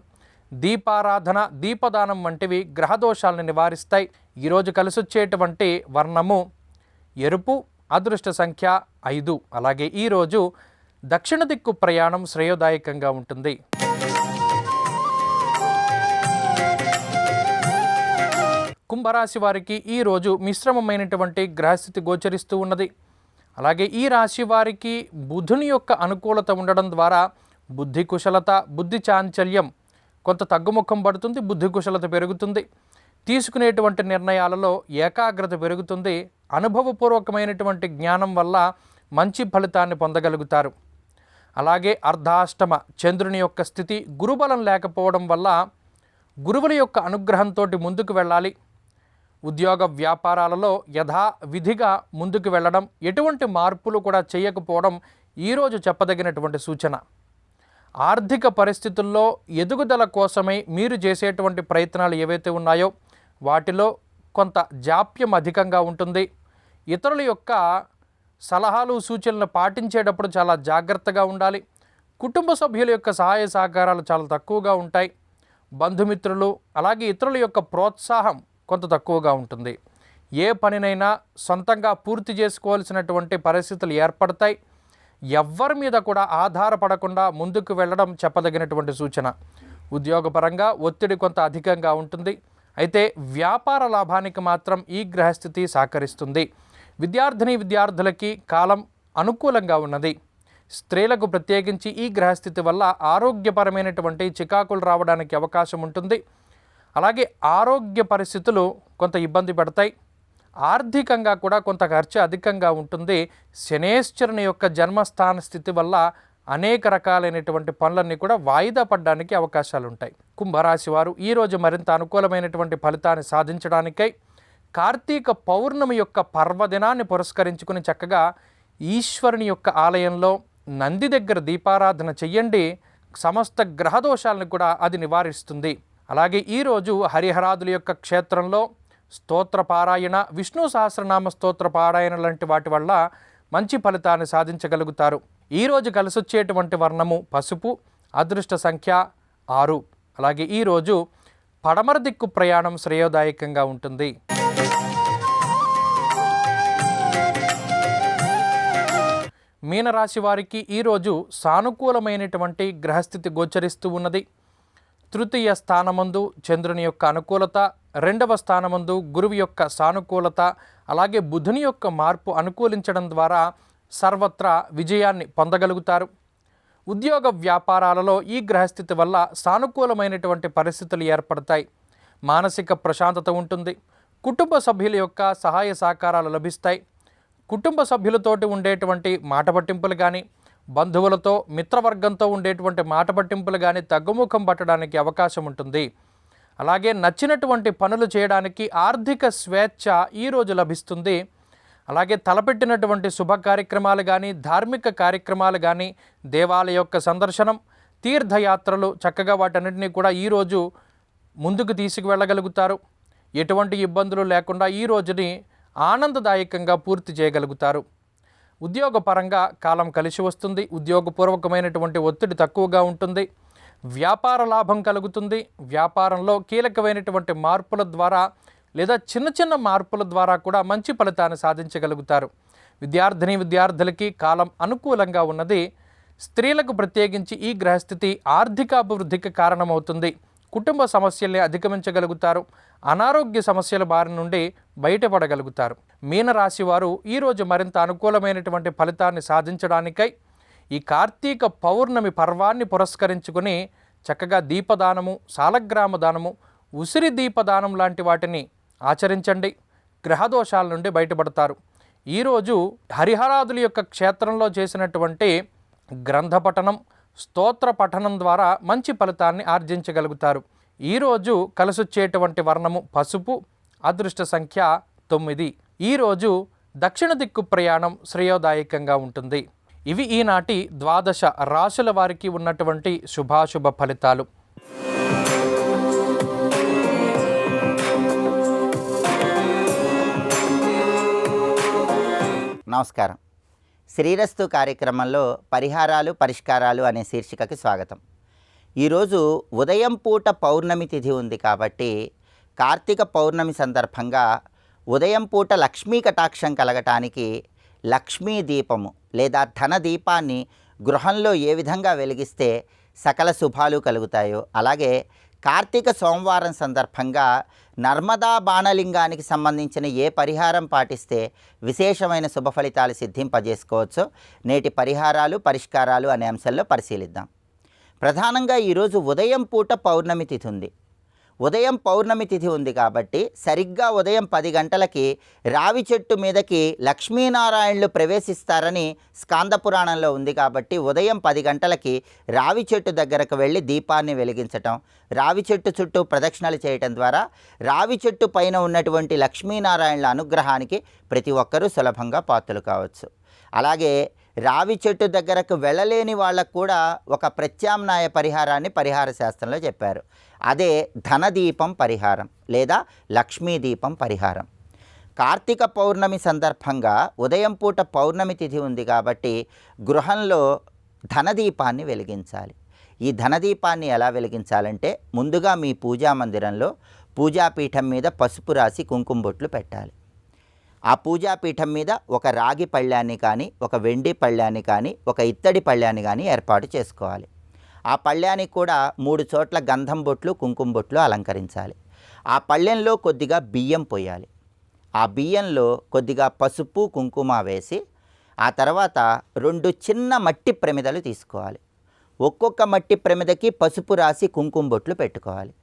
దీపారాధన, దీపదానం వంటివి గ్రహదోషాలను నివారిస్తాయి. ఈరోజు కలిసొచ్చేటువంటి వర్ణము ఎరుపు, అదృష్ట సంఖ్య 5. అలాగే ఈరోజు దక్షిణ దిక్కు ప్రయాణం శ్రేయోదాయకంగా ఉంటుంది. కుంభరాశి వారికి ఈరోజు మిశ్రమమైనటువంటి గ్రహస్థితి గోచరిస్తూ ఉన్నది. అలాగే ఈ రాశి వారికి బుధుని యొక్క అనుకూలత ఉండడం ద్వారా బుద్ధి కుశలత, బుద్ధి చాంచల్యం కొంత తగ్గుముఖం పడుతుంది. బుద్ధి కుశలత పెరుగుతుంది. తీసుకునేటువంటి నిర్ణయాలలో ఏకాగ్రత పెరుగుతుంది. అనుభవపూర్వకమైనటువంటి జ్ఞానం వల్ల మంచి ఫలితాన్ని పొందగలుగుతారు. అలాగే అర్ధాష్టమ చంద్రుని యొక్క స్థితి, గురుబలం లేకపోవడం వల్ల గురువుల యొక్క అనుగ్రహంతో ముందుకు వెళ్ళాలి. ఉద్యోగ వ్యాపారాలలో యథావిధిగా ముందుకు వెళ్ళడం, ఎటువంటి మార్పులు కూడా చేయకపోవడం ఈరోజు చెప్పదగినటువంటి సూచన. ఆర్థిక పరిస్థితుల్లో ఎదుగుదల కోసమై మీరు చేసేటువంటి ప్రయత్నాలు ఏవైతే ఉన్నాయో వాటిలో కొంత జాప్యం అధికంగా ఉంటుంది. ఇతరుల యొక్క సలహాలు, సూచనలు పాటించేటప్పుడు చాలా జాగ్రత్తగా ఉండాలి. కుటుంబ సభ్యుల యొక్క సహాయ సహకారాలు చాలా తక్కువగా ఉంటాయి. బంధుమిత్రులు అలాగే ఇతరుల యొక్క ప్రోత్సాహం కొంత తక్కువగా ఉంటుంది. ఏ పనినైనా సొంతంగా పూర్తి చేసుకోవాల్సినటువంటి పరిస్థితులు ఏర్పడతాయి. ఎవ్వరి మీద కూడా ఆధారపడకుండా ముందుకు వెళ్ళడం చెప్పదగినటువంటి సూచన. ఉద్యోగపరంగా ఒత్తిడి కొంత అధికంగా ఉంటుంది. అయితే వ్యాపార లాభానికి మాత్రం ఈ గ్రహస్థితి సహకరిస్తుంది. విద్యార్థులకి కాలం అనుకూలంగా ఉన్నది. స్త్రీలకు ప్రత్యేకించి ఈ గ్రహస్థితి వల్ల ఆరోగ్యపరమైనటువంటి చికాకులు రావడానికి అవకాశం ఉంటుంది. అలాగే ఆరోగ్య పరిస్థితులు కొంత ఇబ్బంది పడతాయి. ఆర్థికంగా కూడా కొంత ఖర్చు అధికంగా ఉంటుంది. శనేశ్వరుని యొక్క జన్మస్థాన స్థితి వల్ల అనేక రకాలైనటువంటి పనులన్నీ కూడా వాయిదా పడడానికి అవకాశాలు ఉంటాయి. కుంభరాశి వారు ఈరోజు మరింత అనుకూలమైనటువంటి ఫలితాన్ని సాధించడానికై కార్తీక పౌర్ణమి యొక్క పర్వదినాన్ని పురస్కరించుకుని చక్కగా ఈశ్వరుని యొక్క ఆలయంలో నంది దగ్గర దీపారాధన చెయ్యండి. సమస్త గ్రహదోషాలను కూడా అది నివారిస్తుంది. అలాగే ఈరోజు హరిహరాదుల యొక్క క్షేత్రంలో స్తోత్రపారాయణ, విష్ణు సహస్రనామ స్తోత్ర పారాయణ లాంటి వాటి వల్ల మంచి ఫలితాన్ని సాధించగలుగుతారు. ఈరోజు కలిసొచ్చేటువంటి వర్ణము పసుపు, అదృష్ట సంఖ్య 6. అలాగే ఈరోజు పడమర దిక్కు ప్రయాణం శ్రేయోదాయకంగా ఉంటుంది. మీనరాశి వారికి ఈరోజు సానుకూలమైనటువంటి గ్రహస్థితి గోచరిస్తూ ఉన్నది. తృతీయ స్థానమందు చంద్రుని యొక్క అనుకూలత, 2వ స్థానమందు గురువు యొక్క సానుకూలత, అలాగే బుధుని యొక్క మార్పు అనుకూలించడం ద్వారా సర్వత్రా విజయాన్ని పొందగలుగుతారు. ఉద్యోగ వ్యాపారాలలో ఈ గ్రహస్థితి వల్ల సానుకూలమైనటువంటి పరిస్థితులు ఏర్పడతాయి. మానసిక ప్రశాంతత ఉంటుంది. కుటుంబ సభ్యుల యొక్క సహాయ సహకారాలు లభిస్తాయి. కుటుంబ సభ్యులతోటి ఉండేటువంటి మాట పట్టింపులు కానీ, బంధువులతో మిత్రవర్గంతో ఉండేటువంటి మాట పట్టింపులు కానీ తగ్గుముఖం పట్టడానికి అవకాశం ఉంటుంది. అలాగే నచ్చినటువంటి పనులు చేయడానికి ఆర్థిక స్వేచ్ఛ ఈరోజు లభిస్తుంది. అలాగే తలపెట్టినటువంటి శుభ కార్యక్రమాలు కానీ, ధార్మిక కార్యక్రమాలు కానీ, దేవాలయ యొక్క సందర్శనం, తీర్థయాత్రలు చక్కగా వాటన్నిటినీ కూడా ఈరోజు ముందుకు తీసుకువెళ్ళగలుగుతారు. ఎటువంటి ఇబ్బందులు లేకుండా ఈ రోజుని ఆనందదాయకంగా పూర్తి చేయగలుగుతారు. ఉద్యోగపరంగా కాలం కలిసి వస్తుంది. ఉద్యోగపూర్వకమైనటువంటి ఒత్తిడి తక్కువగా ఉంటుంది. వ్యాపార లాభం కలుగుతుంది. వ్యాపారంలో కీలకమైనటువంటి మార్పుల ద్వారా లేదా చిన్న చిన్న మార్పుల ద్వారా కూడా మంచి ఫలితాన్ని సాధించగలుగుతారు. విద్యార్థులకి కాలం అనుకూలంగా ఉన్నది. స్త్రీలకు ప్రత్యేకించి ఈ గ్రహస్థితి ఆర్థికాభివృద్ధికి కారణమవుతుంది. కుటుంబ సమస్యల్ని అధిగమించగలుగుతారు. అనారోగ్య సమస్యల బారి నుండి బయటపడగలుగుతారు. మీనరాశి వారు ఈరోజు మరింత అనుకూలమైనటువంటి ఫలితాన్ని సాధించడానికై ఈ కార్తీక పౌర్ణమి పర్వాన్ని పురస్కరించుకుని చక్కగా దీపదానము, సాలగ్రామ దానము, ఉసిరి దీపదానం లాంటి వాటిని ఆచరించండి. గ్రహదోషాల నుండి బయటపడతారు. ఈరోజు హరిహరాదుల యొక్క క్షేత్రంలో చేసినటువంటి గ్రంథ పఠనం, స్తోత్ర పఠనం ద్వారా మంచి ఫలితాన్ని ఆర్జించగలుగుతారు. ఈరోజు కలిసొచ్చేటువంటి వర్ణము పసుపు, అదృష్ట సంఖ్య 9. ఈరోజు దక్షిణ దిక్కు ప్రయాణం శ్రేయోదాయకంగా ఉంటుంది. ఇవి ఈనాటి 12 రాశుల వారికి ఉన్నటువంటి శుభాశుభ ఫలితాలు. నమస్కారం. శ్రీరస్తు కార్యక్రమంలో పరిహారాలు పరిష్కారాలు అనే శీర్షికకి స్వాగతం. ఈరోజు ఉదయం పూట పౌర్ణమి తిథి ఉంది కాబట్టి కార్తీక పౌర్ణమి సందర్భంగా ఉదయం పూట లక్ష్మీ కటాక్షం కలగటానికి లక్ష్మీ దీపము లేదా ధన దీపాన్ని గృహంలో ఏ విధంగా వెలిగిస్తే సకల శుభాలు కలుగుతాయో, అలాగే కార్తీక సోమవారం సందర్భంగా నర్మదా బాణలింగానికి సంబంధించిన ఏ పరిహారం పాటిస్తే విశేషమైన శుభ ఫలితాలు సిద్ధింపజేసుకోవచ్చో నేటి పరిహారాలు పరిష్కారాలు అనే అంశంలో పరిశీలిద్దాం. ప్రధానంగా ఈరోజు ఉదయం పూట పౌర్ణమి తిథి ఉంది. ఉదయం పౌర్ణమి తిథి ఉంది కాబట్టి సరిగ్గా ఉదయం 10 గంటలకి రావి చెట్టు మీదకి లక్ష్మీనారాయణులు ప్రవేశిస్తారని స్కాంద పురాణంలో ఉంది. కాబట్టి ఉదయం 10 గంటలకి రావి చెట్టు దగ్గరకు వెళ్ళి దీపాన్ని వెలిగించటం, రావి చెట్టు చుట్టూ ప్రదక్షిణలు చేయటం ద్వారా రావి చెట్టు పైన ఉన్నటువంటి లక్ష్మీనారాయణుల అనుగ్రహానికి ప్రతి ఒక్కరూ సులభంగా పాత్రలు కావచ్చు. అలాగే రావి చెట్టు దగ్గరకు వెళ్ళలేని వాళ్ళకు కూడా ఒక ప్రత్యామ్నాయ పరిహారాన్ని పరిహార శాస్త్రంలో చెప్పారు. అదే ధనదీపం పరిహారం లేదా లక్ష్మీదీపం పరిహారం. కార్తీక పౌర్ణమి సందర్భంగా ఉదయం పూట పౌర్ణమి తిథి ఉంది కాబట్టి గృహంలో ధనదీపాన్ని వెలిగించాలి. ఈ ధనదీపాన్ని ఎలా వెలిగించాలంటే ముందుగా మీ పూజా మందిరంలో పూజాపీఠం మీద పసుపు రాసి కుంకుమ బొట్లు పెట్టాలి. ఆ పూజాపీఠం మీద ఒక రాగి పళ్ళాన్ని కానీ, ఒక వెండి పళ్ళాన్ని కానీ, ఒక ఇత్తడి పళ్ళాన్ని కానీ ఏర్పాటు చేసుకోవాలి. ఆ పళ్ళానికి కూడా 3 చోట్ల గంధం బొట్లు, కుంకుమ బొట్లు అలంకరించాలి. ఆ పళ్ళెంలో కొద్దిగా బియ్యం పోయాలి. ఆ బియ్యంలో కొద్దిగా పసుపు కుంకుమ వేసి ఆ తర్వాత 2 చిన్న మట్టి ప్రమిదలు తీసుకోవాలి. ఒక్కొక్క మట్టి ప్రమిదకి పసుపు రాసి కుంకుమ బొట్లు పెట్టుకోవాలి.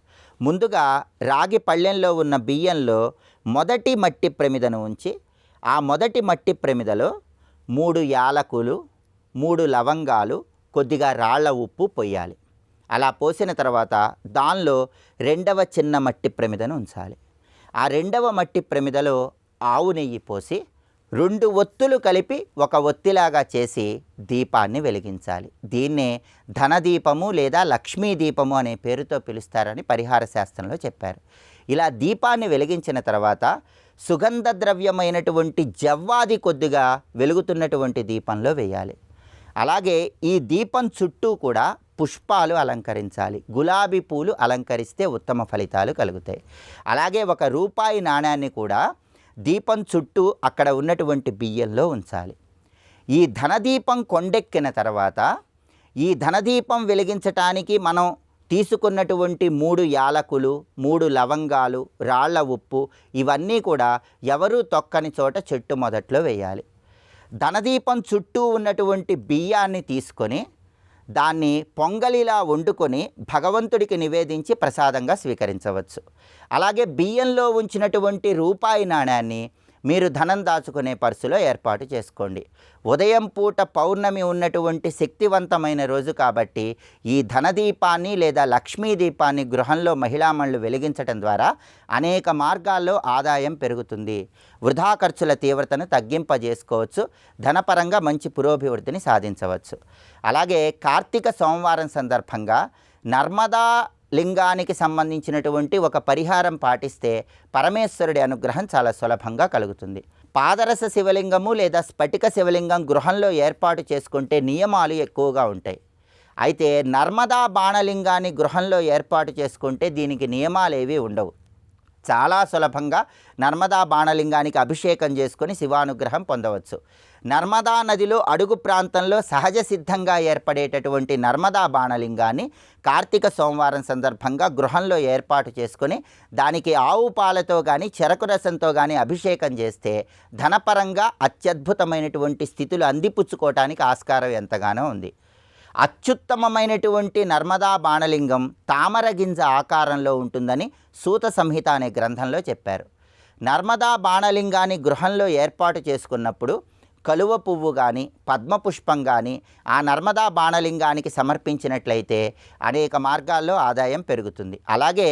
ముందుగా రాగి పళ్ళెంలో ఉన్న బియ్యంలో మొదటి మట్టి ప్రమిదను ఉంచి ఆ మొదటి మట్టి ప్రమిదలో 3 యాలకులు, 3 లవంగాలు, కొద్దిగా రాళ్ల ఉప్పు పొయ్యాలి. అలా పోసిన తర్వాత దానిలో 2వ చిన్న మట్టి ప్రమిదను ఉంచాలి. ఆ రెండవ మట్టి ప్రమిదలో ఆవు నెయ్యి పోసి 2 ఒత్తులు కలిపి ఒక ఒత్తిలాగా చేసి దీపాన్ని వెలిగించాలి. దీన్నే ధనదీపము లేదా లక్ష్మీ దీపము అనే పేరుతో పిలుస్తారని పరిహార శాస్త్రంలో చెప్పారు. ఇలా దీపాన్ని వెలిగించిన తర్వాత సుగంధ ద్రవ్యమైనటువంటి జవ్వాది కొద్దిగా వెలుగుతున్నటువంటి దీపంలో వేయాలి. అలాగే ఈ దీపం చుట్టూ కూడా పుష్పాలు అలంకరించాలి. గులాబీ పూలు అలంకరిస్తే ఉత్తమ ఫలితాలు కలుగుతాయి. అలాగే ₹1 నాణ్యాన్ని కూడా దీపం చుట్టూ అక్కడ ఉన్నటువంటి బియ్యంలో ఉంచాలి. ఈ ధనదీపం కొండెక్కిన తర్వాత ఈ ధనదీపం వెలిగించటానికి మనం తీసుకున్నటువంటి 3 యాలకులు, 3 లవంగాలు, రాళ్ల ఉప్పు ఇవన్నీ కూడా ఎవరూ తొక్కని చోట చెట్టు మొదట్లో వేయాలి. ధనదీపం చుట్టూ ఉన్నటువంటి బియ్యాన్ని తీసుకొని దాన్ని పొంగలిలా వండుకొని భగవంతుడికి నివేదించి ప్రసాదంగా స్వీకరించవచ్చు. అలాగే బియ్యంలో ఉంచినటువంటి ₹1 నాణ్యాన్ని మీరు ధనం దాచుకునే పర్సులో ఏర్పాటు చేసుకోండి. ఉదయం పూట పౌర్ణమి ఉన్నటువంటి శక్తివంతమైన రోజు కాబట్టి ఈ ధనదీపాన్ని లేదా లక్ష్మీ దీపాన్ని గృహంలో మహిళామణులు వెలిగించడం ద్వారా అనేక మార్గాల్లో ఆదాయం పెరుగుతుంది. వృధా ఖర్చుల తీవ్రతను తగ్గింపజేసుకోవచ్చు. ధనపరంగా మంచి పురోభివృద్ధిని సాధించవచ్చు. అలాగే కార్తీక సోమవారం సందర్భంగా నర్మదా లింగానికి సంబంధించినటువంటి ఒక పరిహారం పాటిస్తే పరమేశ్వరుడి అనుగ్రహం చాలా సులభంగా కలుగుతుంది. పాదరస శివలింగము లేదా స్ఫటిక శివలింగం గృహంలో ఏర్పాటు చేసుకుంటే నియమాలు ఎక్కువగా ఉంటాయి. అయితే నర్మదా బాణలింగాన్ని గృహంలో ఏర్పాటు చేసుకుంటే దీనికి నియమాలేవి ఉండవు. చాలా సులభంగా నర్మదా బాణలింగానికి అభిషేకం చేసుకొని శివానుగ్రహం పొందవచ్చు. నర్మదా నదిలో అడుగు ప్రాంతంలో సహజ సిద్ధంగా ఏర్పడేటటువంటి నర్మదా బాణలింగాన్ని కార్తీక సోమవారం సందర్భంగా గృహంలో ఏర్పాటు చేసుకొని దానికి ఆవు పాలతో కానీ చెరకు రసంతో కానీ అభిషేకం చేస్తే ధనపరంగా అత్యద్భుతమైనటువంటి స్థితులు అందిపుచ్చుకోవటానికి ఆస్కారం ఎంతగానో ఉంది. అత్యుత్తమమైనటువంటి నర్మదా బాణలింగం తామర గింజ ఆకారంలో ఉంటుందని సూత సంహిత అనే గ్రంథంలో చెప్పారు. నర్మదా బాణలింగాన్ని గృహంలో ఏర్పాటు చేసుకున్నప్పుడు కలువ పువ్వు కానీ పద్మపుష్పం కానీ ఆ నర్మదా బాణలింగానికి సమర్పించినట్లయితే అనేక మార్గాల్లో ఆదాయం పెరుగుతుంది. అలాగే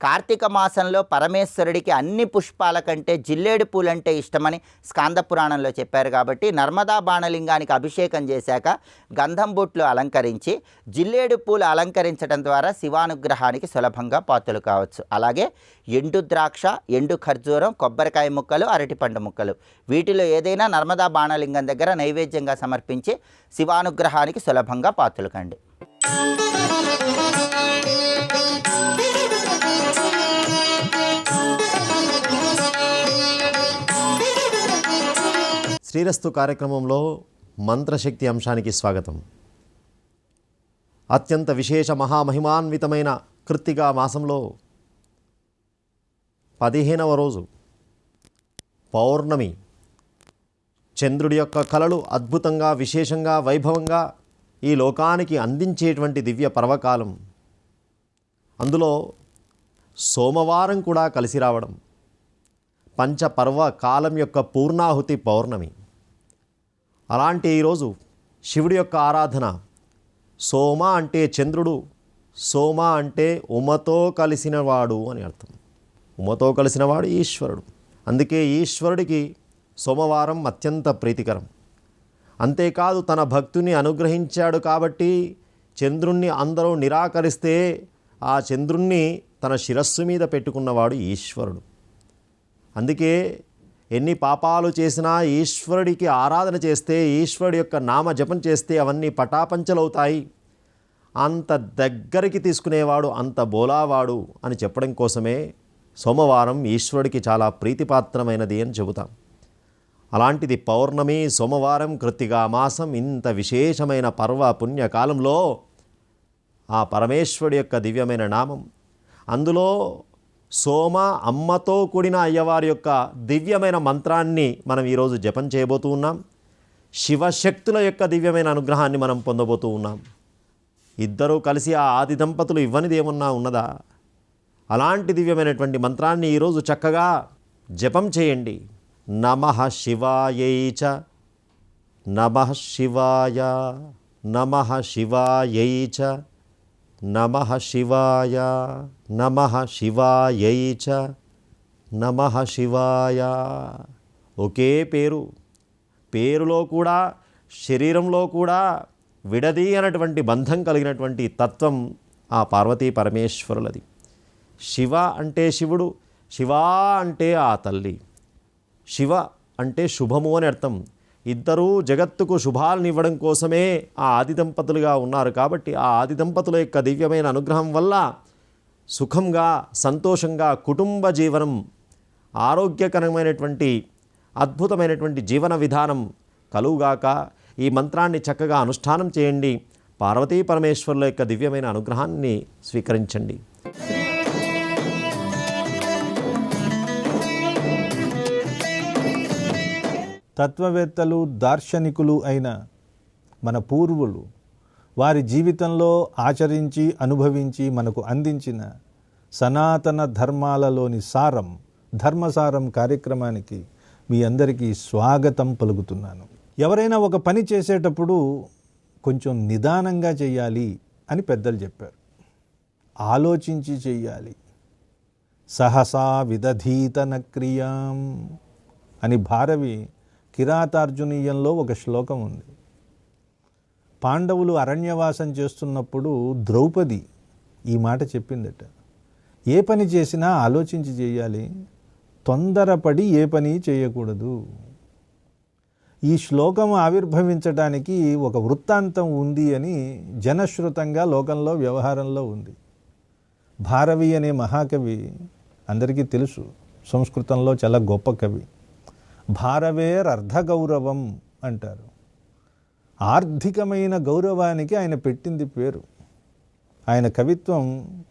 కార్తీక మాసంలో పరమేశ్వరుడికి అన్ని పుష్పాల కంటే జిల్లేడు పూలంటే ఇష్టమని స్కాంద పురాణంలో చెప్పారు. కాబట్టి నర్మదా బాణలింగానికి అభిషేకం చేశాక గంధం బొట్లు అలంకరించి జిల్లేడు పూలు అలంకరించడం ద్వారా శివానుగ్రహానికి సులభంగా పాత్రలు కావచ్చు. అలాగే ఎండు ద్రాక్ష, ఎండు ఖర్జూరం, కొబ్బరికాయ ముక్కలు, అరటిపండు ముక్కలు వీటిలో ఏదైనా నర్మదా బాణలింగం దగ్గర నైవేద్యంగా సమర్పించి శివానుగ్రహానికి సులభంగా పాత్రలు కండి. శ్రీరస్తు కార్యక్రమంలో మంత్రశక్తి అంశానికి స్వాగతం. అత్యంత విశేష మహామహిమాన్వితమైన కృత్తికా మాసంలో 15వ రోజు పౌర్ణమి. చంద్రుడి యొక్క కళలు అద్భుతంగా, విశేషంగా, వైభవంగా ఈ లోకానికి అందించేటువంటి దివ్య పర్వకాలం. అందులో సోమవారం కూడా కలిసి రావడం, పంచపర్వ కాలం యొక్క పూర్ణాహుతి పౌర్ణమి. అలాంటి ఈరోజు శివుడి యొక్క ఆరాధన. సోమ అంటే చంద్రుడు, సోమ అంటే ఉమతో కలిసినవాడు అని అర్థం. ఉమతో కలిసినవాడు ఈశ్వరుడు. అందుకే ఈశ్వరుడికి సోమవారం అత్యంత ప్రీతికరం. అంతేకాదు తన భక్తుని అనుగ్రహించాడు కాబట్టి చంద్రుణ్ణి అందరూ నిరాకరిస్తే ఆ చంద్రుణ్ణి తన శిరస్సు మీద పెట్టుకున్నవాడు ఈశ్వరుడు. అందుకే ఎన్ని పాపాలు చేసినా ఈశ్వరుడికి ఆరాధన చేస్తే, ఈశ్వరుడి యొక్క నామ జపం చేస్తే అవన్నీ పటాపంచలవుతాయి. అంత దగ్గరికి తీసుకునేవాడు, అంత బోలావాడు అని చెప్పడం కోసమే సోమవారం ఈశ్వరుడికి చాలా ప్రీతిపాత్రమైనది అని చెబుతాం. అలాంటిది పౌర్ణమి, సోమవారం, కృత్తికా మాసం, ఇంత విశేషమైన పర్వ పుణ్యకాలంలో ఆ పరమేశ్వరుడి యొక్క దివ్యమైన నామం, అందులో సోమ అమ్మతో కూడిన అయ్యవారి యొక్క దివ్యమైన మంత్రాన్ని మనం ఈరోజు జపం చేయబోతూ ఉన్నాం. శివశక్తుల యొక్క దివ్యమైన అనుగ్రహాన్ని మనం పొందబోతూ ఉన్నాం. ఇద్దరూ కలిసి ఆ ఆది దంపతులు ఇవ్వనిది ఏమన్నా ఉన్నదా? అలాంటి దివ్యమైనటువంటి మంత్రాన్ని ఈరోజు చక్కగా జపం చేయండి. నమః శివాయై చ, నమః శివాయ, నమః శివాయై చ, నమః శివాయ, నమః శివాయై చ, నమః శివాయ. ఒకే పేరు, పేరులో కూడా శరీరంలో కూడా విడదీయనటువంటి బంధం కలిగినటువంటి తత్వం ఆ పార్వతీ పరమేశ్వరులది. శివ అంటే శివుడు, శివా అంటే ఆ తల్లి. శివ అంటే శుభము అని అర్థం. ఇద్దరూ జగత్తుకు శుభాలను ఇవ్వడం కోసమే ఆ ఆది దంపతులుగా ఉన్నారు. కాబట్టి ఆ ఆది దంపతుల యొక్క దివ్యమైన అనుగ్రహం వల్ల సుఖంగా, సంతోషంగా కుటుంబ జీవనం, ఆరోగ్యకరమైనటువంటి అద్భుతమైనటువంటి జీవన విధానం కలుగుగాక. ఈ మంత్రాన్ని చక్కగా అనుష్ఠానం చేయండి. పార్వతీ పరమేశ్వరుల యొక్క దివ్యమైన అనుగ్రహాన్ని స్వీకరించండి. తత్వవేత్తలు, దార్శనికులు అయిన మన పూర్వులు వారి జీవితంలో ఆచరించి అనుభవించి మనకు అందించిన సనాతన ధర్మాలలోని సారం, ధర్మసారం కార్యక్రమానికి మీ అందరికీ స్వాగతం పలుకుతున్నాను. ఎవరైనా ఒక పని చేసేటప్పుడు కొంచెం నిదానంగా చేయాలి అని పెద్దలు చెప్పారు. ఆలోచించి చెయ్యాలి. సహసా విదధీతన క్రియాం అని భారవి కిరాతార్జునీయంలో ఒక శ్లోకం ఉంది. పాండవులు అరణ్యవాసం చేస్తున్నప్పుడు ద్రౌపది ఈ మాట చెప్పిందట. ఏ పని చేసినా ఆలోచించి చేయాలి, తొందరపడి ఏ పని చేయకూడదు. ఈ శ్లోకం ఆవిర్భవించడానికి ఒక వృత్తాంతం ఉంది అని జనశ్రుతంగా లోకంలో వ్యవహారంలో ఉంది. భారవి అనే మహాకవి అందరికీ తెలుసు, సంస్కృతంలో చాలా గొప్ప కవి. భారవేర్ అర్ధగౌరవం అంటారు. ఆర్థికమైన గౌరవానికి ఆయన పెట్టింది పేరు. ఆయన కవిత్వం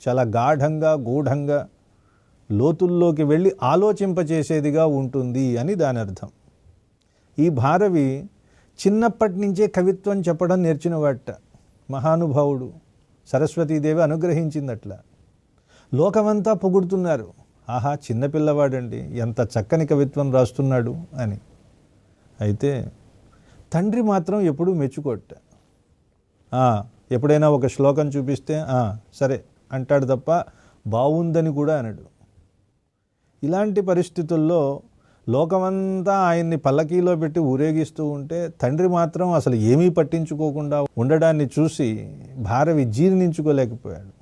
చాలా గాఢంగా, గూఢంగా, లోతుల్లోకి వెళ్ళి ఆలోచింపచేసేదిగా ఉంటుంది అని దాని అర్థం. ఈ భారవి చిన్నప్పటి నుంచే కవిత్వం చెప్పడం నేర్చినవాట. మహానుభావుడు సరస్వతీదేవి అనుగ్రహించిందట్లా. లోకమంతా పొగుడుతున్నారు, ఆహా చిన్నపిల్లవాడండి, ఎంత చక్కని కవిత్వం రాస్తున్నాడు అని. అయితే తండ్రి మాత్రం ఎప్పుడూ మెచ్చుకోట. ఎప్పుడైనా ఒక శ్లోకం చూపిస్తే సరే అంటాడు తప్ప బాగుందని కూడా అనడు. ఇలాంటి పరిస్థితుల్లో లోకమంతా ఆయన్ని పల్లకీలో పెట్టి ఊరేగిస్తూ ఉంటే తండ్రి మాత్రం అసలు ఏమీ పట్టించుకోకుండా ఉండడాన్ని చూసి భారవి జీర్ణించుకోలేకపోయాడు.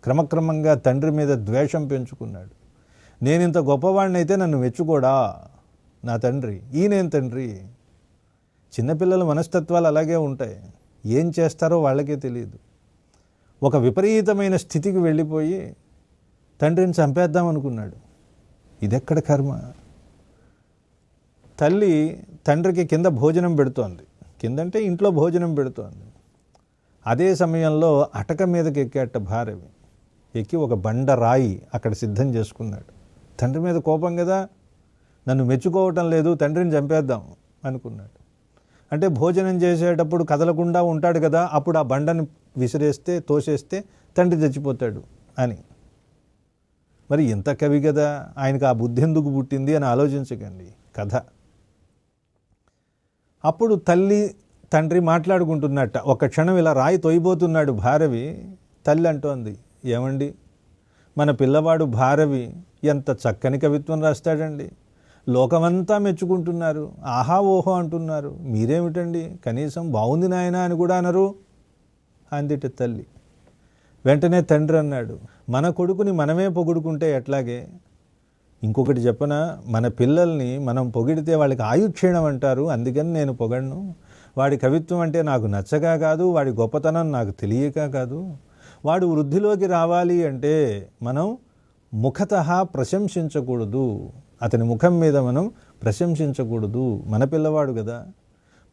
క్రమక్రమంగా తండ్రి మీద ద్వేషం పెంచుకున్నాడు. నేనింత గొప్పవాడినైతే నన్ను మెచ్చుకోడా నా తండ్రి, ఈయనేం తండ్రి. చిన్నపిల్లల మనస్తత్వాలు అలాగే ఉంటాయి, ఏం చేస్తారో వాళ్ళకే తెలియదు. ఒక విపరీతమైన స్థితికి వెళ్ళిపోయి తండ్రిని చంపేద్దాం అనుకున్నాడు. ఇదెక్కడ కర్మ. తల్లి తండ్రికి కింద భోజనం పెడుతోంది, కిందంటే ఇంట్లో భోజనం పెడుతోంది. అదే సమయంలో అటక మీదకి ఎక్కాట భారవి. ఎక్కి ఒక బండ రాయి అక్కడ సిద్ధం చేసుకున్నాడు. తండ్రి మీద కోపం కదా, నన్ను మెచ్చుకోవటం లేదు, తండ్రిని చంపేద్దాం అనుకున్నాడు. అంటే భోజనం చేసేటప్పుడు కదలకుండా ఉంటాడు కదా, అప్పుడు ఆ బండని విసిరేస్తే, తోసేస్తే తండ్రి చచ్చిపోతాడు అని. మరి ఎంత కవి కదా, ఆయనకు ఆ బుద్ధి ఎందుకు పుట్టింది అని ఆలోచించకండి కథ. అప్పుడు తల్లి తండ్రి మాట్లాడుకుంటున్నట్ట. ఒక క్షణం ఇలా రాయి తోయిపోతున్నాడు భారవి. తల్లి అంటోంది, ఏమండి మన పిల్లవాడు భారవి ఎంత చక్కని కవిత్వం రాస్తాడండి, లోకమంతా మెచ్చుకుంటున్నారు, ఆహా ఓహో అంటున్నారు, మీరేమిటండి కనీసం బాగుంది నాయనా అని కూడా అనరు అందిట తల్లి. వెంటనే తండ్రి అన్నాడు, మన కొడుకుని మనమే పొగుడుకుంటే ఎట్లాగే. ఇంకొకటి చెప్పనా, మన పిల్లల్ని మనం పొగిడితే వాళ్ళకి ఆయుక్షీణం అంటారు, అందుకని నేను పొగడను. వాడి కవిత్వం అంటే నాకు నచ్చగా కాదు, వాడి గొప్పతనం నాకు తెలియక కాదు. వాడు వృద్ధిలోకి రావాలి అంటే మనం ముఖతః ప్రశంసించకూడదు, అతని ముఖం మీద మనం ప్రశంసించకూడదు. మన పిల్లవాడు కదా.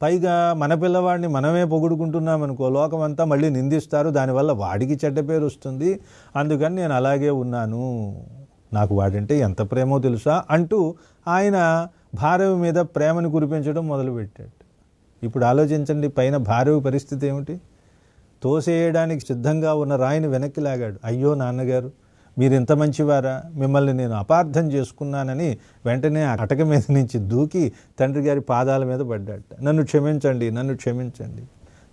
పైగా మన పిల్లవాడిని మనమే పొగుడుకుంటున్నామనుకో, లోకమంతా మళ్ళీ నిందిస్తారు, దానివల్ల వాడికి చెడ్డ పేరు వస్తుంది. అందుకని నేను అలాగే ఉన్నాను, నాకు వాడంటే ఎంత ప్రేమో తెలుసా అంటూ ఆయన భారవి మీద ప్రేమను కురిపించడం మొదలుపెట్టాడు. ఇప్పుడు ఆలోచించండి, పైన భారవి పరిస్థితి ఏమిటి. తోసేయడానికి సిద్ధంగా ఉన్న రాయిని వెనక్కి లాగాడు. అయ్యో నాన్నగారు, మీరు ఇంత మంచివారా, మిమ్మల్ని నేను అపార్థం చేసుకున్నానని వెంటనే అటక మీద నుంచి దూకి తండ్రి గారి పాదాల మీద పడ్డాడు. నన్ను క్షమించండి, నన్ను క్షమించండి.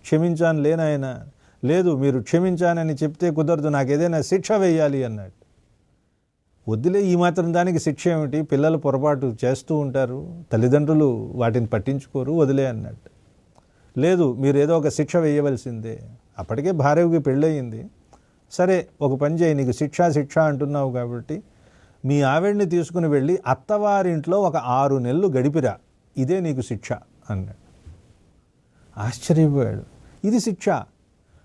క్షమించాను లేనాయన. లేదు, మీరు క్షమించానని చెప్తే కుదరదు, నాకు ఏదైనా శిక్ష వేయాలి అన్నాడు. వద్దులే, ఈ మాత్రం దానికి శిక్ష ఏమిటి, పిల్లలు పొరపాటు చేస్తూ ఉంటారు, తల్లిదండ్రులు వాటిని పట్టించుకోరు, వదిలే అన్నట్టు. లేదు, మీరు ఏదో ఒక శిక్ష వేయవలసిందే. అప్పటికే భార్యకి పెళ్ళయింది. సరే, ఒక పని చేయి, నీకు శిక్ష అంటున్నావు కాబట్టి మీ ఆవిడ్ని తీసుకుని వెళ్ళి అత్తవారింట్లో ఒక 6 నెలలు గడిపిరా, ఇదే నీకు శిక్ష అన్నాడు. ఆశ్చర్యపోయాడు. ఇది శిక్ష?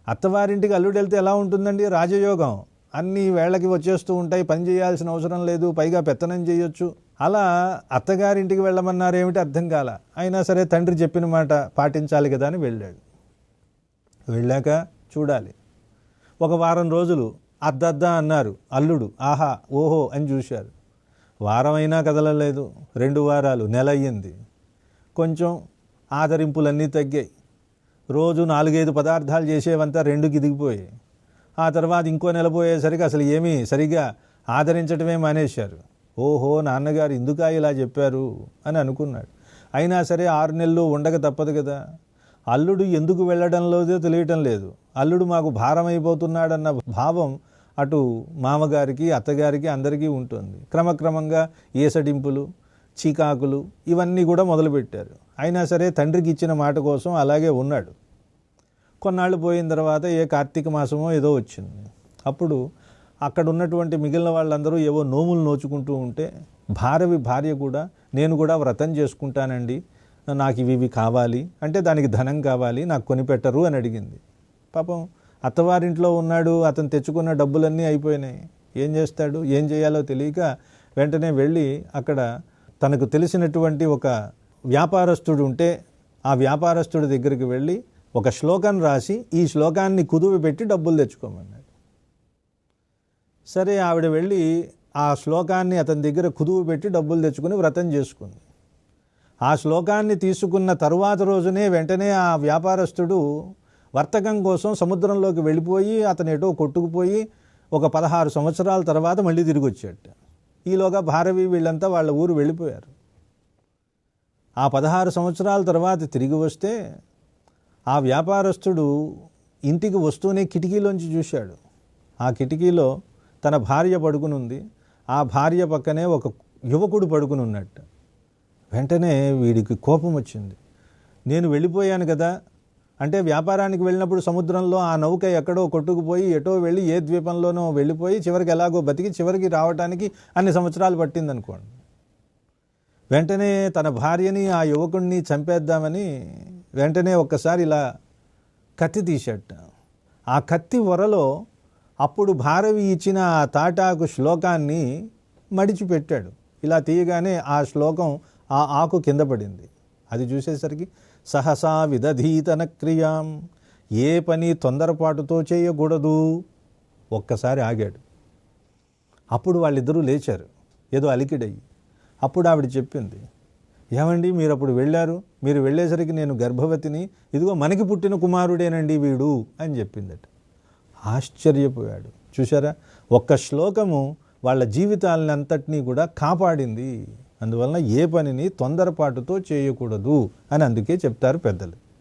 అత్తవారింటికి అల్లుడు వెళ్తే ఎలా ఉంటుందండి? రాజయోగం, అన్నీ వేళకి వచ్చేస్తూ ఉంటాయి, పని చేయాల్సిన అవసరం లేదు, పైగా పెత్తనం చేయొచ్చు. అలా అత్తగారింటికి వెళ్ళమన్నారేమిటి అర్థం కాల. అయినా సరే తండ్రి చెప్పిన మాట పాటించాలి కదా అని వెళ్ళాడు. వెళ్ళాక చూడాలి, ఒక వారం రోజులు అద్దద్దా అన్నారు అల్లుడు. ఆహా ఓహో అని చూశారు. వారమైనా కదలలేదు. 2 వారాలు, నెల అయ్యింది. కొంచెం ఆదరింపులన్నీ తగ్గాయి. రోజు 4-5 పదార్థాలు చేసేవంతా 2కి దిగిపోయాయి. ఆ తర్వాత ఇంకో నెల పోయేసరికి అసలు ఏమీ సరిగా ఆదరించడమే మానేశారు. ఓహో, నాన్నగారు ఇందుకా ఇలా చెప్పారు అని అనుకున్నాడు. అయినా సరే 6 నెలలు ఉండక తప్పదు కదా. అల్లుడు ఎందుకు వెళ్ళడంలోదో తెలియటం లేదు. అల్లుడు మాకు భారం అయిపోతున్నాడన్న భావం అటు మామగారికి, అత్తగారికి, అందరికీ ఉంటుంది. క్రమక్రమంగా ఏసడింపులు, చీకాకులు ఇవన్నీ కూడా మొదలుపెట్టారు. అయినా సరే తండ్రికి ఇచ్చిన మాట కోసం అలాగే ఉన్నాడు. కొన్నాళ్ళు పోయిన తర్వాత ఏ కార్తీక మాసమో ఏదో వచ్చింది. అప్పుడు అక్కడ ఉన్నటువంటి మిగిలిన వాళ్ళందరూ ఏవో నోములు నోచుకుంటూ ఉంటే భార్య కూడా, నేను కూడా వ్రతం చేసుకుంటానండి, నాకు ఇవి కావాలి అంటే దానికి ధనం కావాలి, నాకు కొనిపెట్టరు అని అడిగింది. పాపం అత్తవారింట్లో ఉన్నాడు, అతను తెచ్చుకున్న డబ్బులన్నీ అయిపోయినాయి. ఏం చేస్తాడు, ఏం చేయాలో తెలియక వెంటనే వెళ్ళి అక్కడ తనకు తెలిసినటువంటి ఒక వ్యాపారస్తుడు ఉంటే ఆ వ్యాపారస్తుడి దగ్గరికి వెళ్ళి ఒక శ్లోకం రాసి ఈ శ్లోకాన్ని కుదువ పెట్టి డబ్బులు తెచ్చుకోమన్నాడు. సరే, ఆవిడ వెళ్ళి ఆ శ్లోకాన్ని అతని దగ్గర కుదువ పెట్టి డబ్బులు తెచ్చుకుని వ్రతం చేసుకుంది. ఆ శ్లోకాన్ని తీసుకున్న తరువాత రోజునే వెంటనే ఆ వ్యాపారస్తుడు వర్తకం కోసం సముద్రంలోకి వెళ్ళిపోయి అతను ఎటో కొట్టుకుపోయి ఒక 16 సంవత్సరాల తర్వాత మళ్ళీ తిరిగి వచ్చాడు. ఈలోగా భారవి వీళ్ళంతా వాళ్ళ ఊరు వెళ్ళిపోయారు. ఆ 16 సంవత్సరాల తర్వాత తిరిగి వస్తే ఆ వ్యాపారస్తుడు ఇంటికి వస్తూనే కిటికీలోంచి చూశాడు. ఆ కిటికీలో తన భార్య పడుకుని ఉంది. ఆ భార్య పక్కనే ఒక యువకుడు పడుకుని ఉన్నట్టు. వెంటనే వీడికి కోపం వచ్చింది. నేను వెళ్ళిపోయాను కదా, అంటే వ్యాపారానికి వెళ్ళినప్పుడు సముద్రంలో ఆ నౌక ఎక్కడో కొట్టుకుపోయి ఎటో వెళ్ళి ఏ ద్వీపంలోనో వెళ్ళిపోయి చివరికి ఎలాగో బతికి చివరికి రావడానికి అన్ని సంవత్సరాలు పట్టిందనుకోండి. వెంటనే తన భార్యని ఆ యువకుడిని చంపేద్దామని వెంటనే ఒక్కసారి ఇలా కత్తి తీసేట. ఆ కత్తి వరలో అప్పుడు భారవి ఇచ్చిన ఆ తాటాకు శ్లోకాన్ని మడిచిపెట్టాడు. ఇలా తీయగానే ఆ శ్లోకం ఆ ఆకు కింద పడింది. అది చూసేసరికి సహసా విదధీతన క్రియాం, ఏ పని తొందరపాటుతో చేయకూడదు. ఒక్కసారి ఆగాడు. అప్పుడు వాళ్ళిద్దరూ లేచారు ఏదో అలికిడయ్యి. అప్పుడు ఆవిడ చెప్పింది, ఏమండి మీరు అప్పుడు వెళ్ళారు, మీరు వెళ్ళేసరికి నేను గర్భవతిని, ఇదిగో మనకి పుట్టిన కుమారుడేనండి వీడు అని చెప్పిందట. ఆశ్చర్యపోయాడు. చూసారా, ఒక్క శ్లోకము వాళ్ళ జీవితాలని అంతటినీ కూడా కాపాడింది. అందువలన ఏ పనిని తొందరపాటుతో చేయకూడదు అని అందుకే చెప్తారు పెద్దలు.